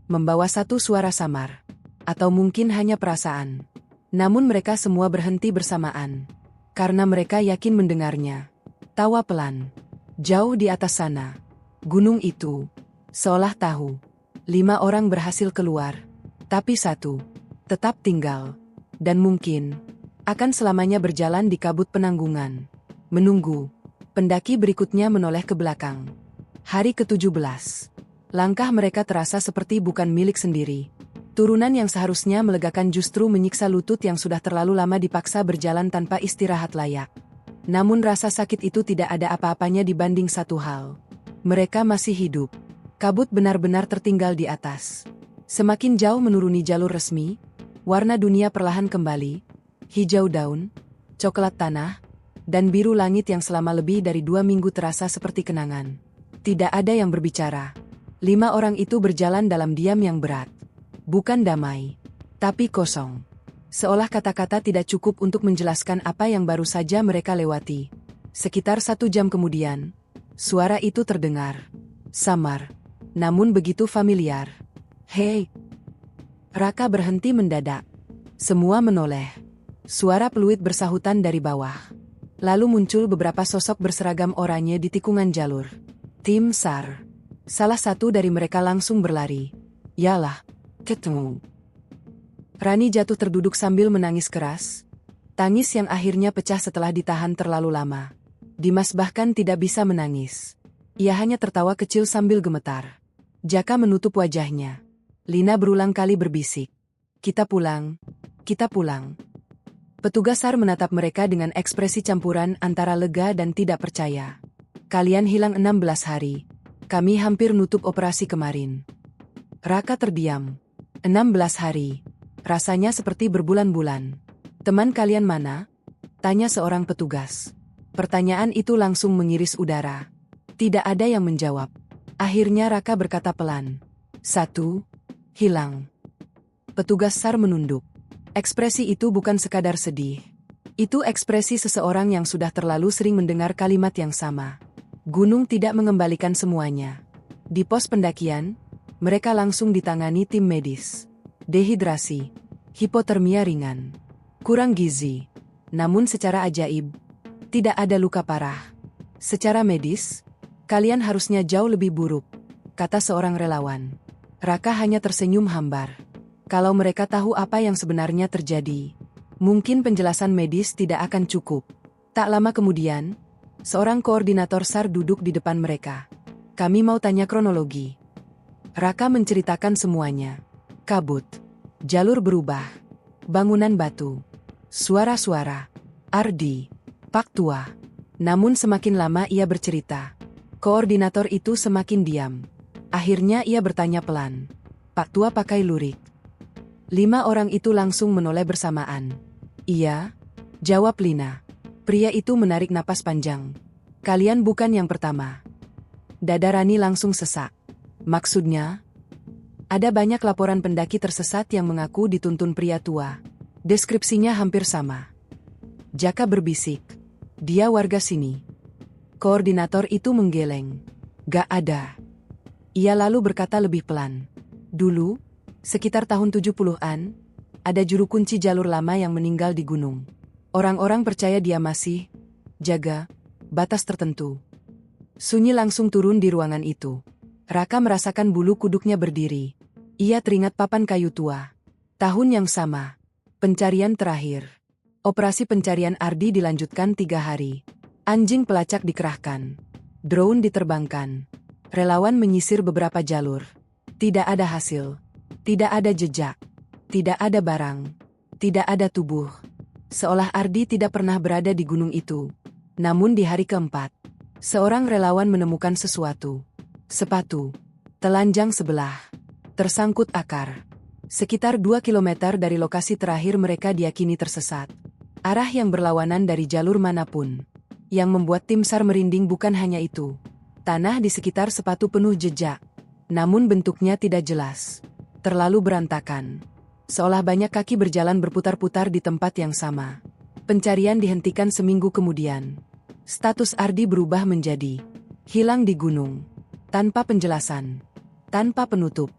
Membawa satu suara samar. Atau mungkin hanya perasaan. Namun mereka semua berhenti bersamaan. Karena mereka yakin mendengarnya. Tawa pelan. Jauh di atas sana. Gunung itu. Seolah tahu. 5 orang berhasil keluar. Tapi satu. Tetap tinggal. Dan mungkin akan selamanya berjalan di kabut penanggungan. Menunggu. Pendaki berikutnya menoleh ke belakang. Hari ke-17. Langkah mereka terasa seperti bukan milik sendiri. Turunan yang seharusnya melegakan justru menyiksa lutut yang sudah terlalu lama dipaksa berjalan tanpa istirahat layak. Namun rasa sakit itu tidak ada apa-apanya dibanding satu hal. Mereka masih hidup. Kabut benar-benar tertinggal di atas. Semakin jauh menuruni jalur resmi, warna dunia perlahan kembali. Hijau daun, coklat tanah, dan biru langit yang selama lebih dari 2 minggu terasa seperti kenangan. Tidak ada yang berbicara. 5 orang itu berjalan dalam diam yang berat. Bukan damai, tapi kosong. Seolah kata-kata tidak cukup untuk menjelaskan apa yang baru saja mereka lewati. Sekitar 1 jam kemudian, suara itu terdengar. Samar, namun begitu familiar. Hei! Raka berhenti mendadak. Semua menoleh. Suara peluit bersahutan dari bawah. Lalu muncul beberapa sosok berseragam oranye di tikungan jalur. Tim SAR. Salah satu dari mereka langsung berlari. Yalah, ketemu. Rani jatuh terduduk sambil menangis keras. Tangis yang akhirnya pecah setelah ditahan terlalu lama. Dimas bahkan tidak bisa menangis. Ia hanya tertawa kecil sambil gemetar. Jaka menutup wajahnya. Lina berulang kali berbisik. Kita pulang. Kita pulang. Petugas SAR menatap mereka dengan ekspresi campuran antara lega dan tidak percaya. Kalian hilang 16 hari. Kami hampir nutup operasi kemarin. Raka terdiam. 16 hari. Rasanya seperti berbulan-bulan. Teman kalian mana? Tanya seorang petugas. Pertanyaan itu langsung mengiris udara. Tidak ada yang menjawab. Akhirnya Raka berkata pelan. 1. Hilang. Petugas SAR menunduk. Ekspresi itu bukan sekadar sedih. Itu ekspresi seseorang yang sudah terlalu sering mendengar kalimat yang sama. Gunung tidak mengembalikan semuanya. Di pos pendakian, mereka langsung ditangani tim medis. Dehidrasi, hipotermia ringan, kurang gizi. Namun secara ajaib, tidak ada luka parah. Secara medis, kalian harusnya jauh lebih buruk, kata seorang relawan. Raka hanya tersenyum hambar. Kalau mereka tahu apa yang sebenarnya terjadi, mungkin penjelasan medis tidak akan cukup. Tak lama kemudian, seorang koordinator SAR duduk di depan mereka. Kami mau tanya kronologi. Raka menceritakan semuanya. Kabut. Jalur berubah. Bangunan batu. Suara-suara. Ardi. Pak Tua. Namun semakin lama ia bercerita, koordinator itu semakin diam. Akhirnya ia bertanya pelan. Pak Tua pakai lurik. 5 orang itu langsung menoleh bersamaan. Iya, jawab Lina. Pria itu menarik napas panjang. Kalian bukan yang pertama. Dada Rani langsung sesak. Maksudnya? Ada banyak laporan pendaki tersesat yang mengaku dituntun pria tua. Deskripsinya hampir sama. Jaka berbisik. Dia warga sini. Koordinator itu menggeleng. Gak ada. Ia lalu berkata lebih pelan. Dulu, sekitar tahun 70-an, ada juru kunci jalur lama yang meninggal di gunung. Orang-orang percaya dia masih jaga batas tertentu. Sunyi langsung turun di ruangan itu. Raka merasakan bulu kuduknya berdiri. Ia teringat papan kayu tua. Tahun yang sama. Pencarian terakhir. Operasi pencarian Ardi dilanjutkan 3 hari. Anjing pelacak dikerahkan. Drone diterbangkan. Relawan menyisir beberapa jalur. Tidak ada hasil. Tidak ada jejak. Tidak ada barang. Tidak ada tubuh. Seolah Ardi tidak pernah berada di gunung itu. Namun di hari keempat, seorang relawan menemukan sesuatu. Sepatu. Telanjang sebelah. Tersangkut akar. Sekitar 2 kilometer dari lokasi terakhir mereka diyakini tersesat. Arah yang berlawanan dari jalur manapun. Yang membuat tim SAR merinding bukan hanya itu. Tanah di sekitar sepatu penuh jejak. Namun bentuknya tidak jelas. Terlalu berantakan. Seolah banyak kaki berjalan berputar-putar di tempat yang sama. Pencarian dihentikan seminggu kemudian. Status Ardi berubah menjadi hilang di gunung. Tanpa penjelasan. Tanpa penutup.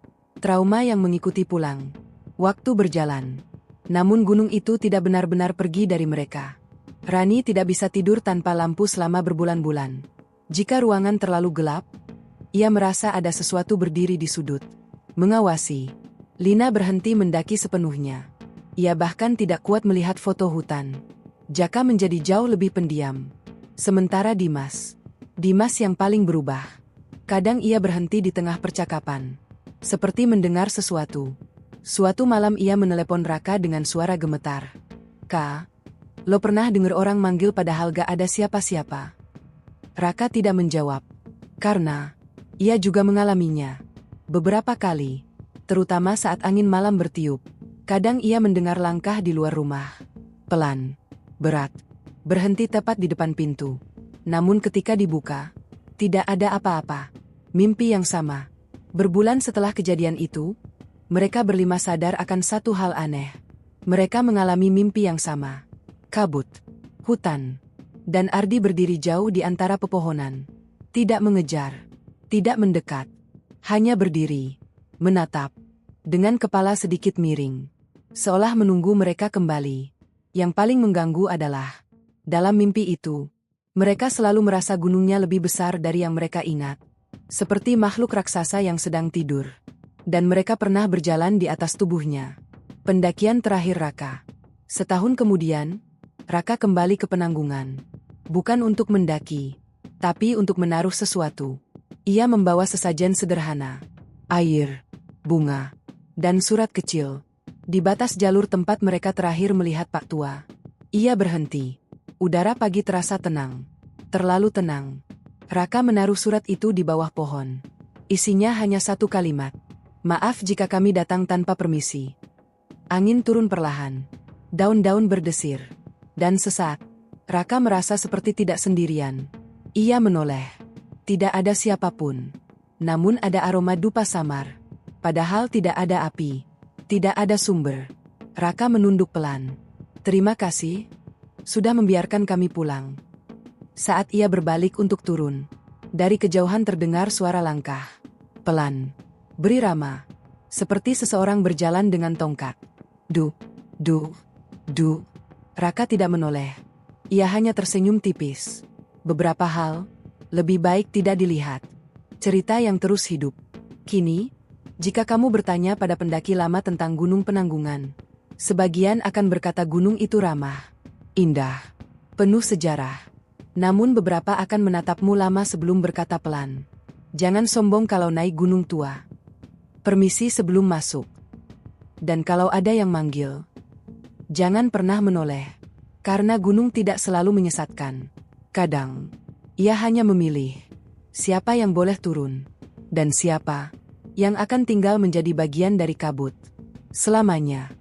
Trauma yang mengikuti pulang. Waktu berjalan. Namun gunung itu tidak benar-benar pergi dari mereka. Rani tidak bisa tidur tanpa lampu selama berbulan-bulan. Jika ruangan terlalu gelap, ia merasa ada sesuatu berdiri di sudut. Mengawasi. Lina berhenti mendaki sepenuhnya. Ia bahkan tidak kuat melihat foto hutan. Jaka menjadi jauh lebih pendiam. Sementara Dimas yang paling berubah. Kadang ia berhenti di tengah percakapan. Seperti mendengar sesuatu. Suatu malam ia menelepon Raka dengan suara gemetar. Kak, lo pernah dengar orang manggil padahal gak ada siapa-siapa? Raka tidak menjawab. Karena ia juga mengalaminya. Beberapa kali. Terutama saat angin malam bertiup. Kadang ia mendengar langkah di luar rumah. Pelan. Berat. Berhenti tepat di depan pintu. Namun ketika dibuka, tidak ada apa-apa. Mimpi yang sama. Berbulan setelah kejadian itu, mereka berlima sadar akan satu hal aneh. Mereka mengalami mimpi yang sama. Kabut. Hutan. Dan Ardi berdiri jauh di antara pepohonan. Tidak mengejar. Tidak mendekat. Hanya berdiri. Menatap. Dengan kepala sedikit miring. Seolah menunggu mereka kembali. Yang paling mengganggu adalah Dalam mimpi itu, mereka selalu merasa gunungnya lebih besar dari yang mereka ingat. Seperti makhluk raksasa yang sedang tidur. Dan mereka pernah berjalan di atas tubuhnya. Pendakian terakhir Raka. Setahun kemudian, Raka kembali ke Penanggungan. Bukan untuk mendaki, tapi untuk menaruh sesuatu. Ia membawa sesajen sederhana. Air, bunga, dan surat kecil. Di batas jalur tempat mereka terakhir melihat Pak Tua. Ia berhenti. Udara pagi terasa tenang. Terlalu tenang. Raka menaruh surat itu di bawah pohon. Isinya hanya satu kalimat. Maaf jika kami datang tanpa permisi. Angin turun perlahan. Daun-daun berdesir. Dan sesaat, Raka merasa seperti tidak sendirian. Ia menoleh. Tidak ada siapapun. Namun ada aroma dupa samar. Padahal tidak ada api. Tidak ada sumber. Raka menunduk pelan. Terima kasih. Sudah membiarkan kami pulang. Saat ia berbalik untuk turun, dari kejauhan terdengar suara langkah. Pelan. Berirama. Seperti seseorang berjalan dengan tongkat. Du, du, du. Raka tidak menoleh. Ia hanya tersenyum tipis. Beberapa hal, lebih baik tidak dilihat. Cerita yang terus hidup. Kini, jika kamu bertanya pada pendaki lama tentang Gunung Penanggungan, sebagian akan berkata gunung itu ramah. Indah, penuh sejarah. Namun beberapa akan menatapmu lama sebelum berkata pelan. Jangan sombong kalau naik gunung tua. Permisi sebelum masuk. Dan kalau ada yang manggil, jangan pernah menoleh. Karena gunung tidak selalu menyesatkan. Kadang, ia hanya memilih siapa yang boleh turun. Dan siapa yang akan tinggal menjadi bagian dari kabut selamanya.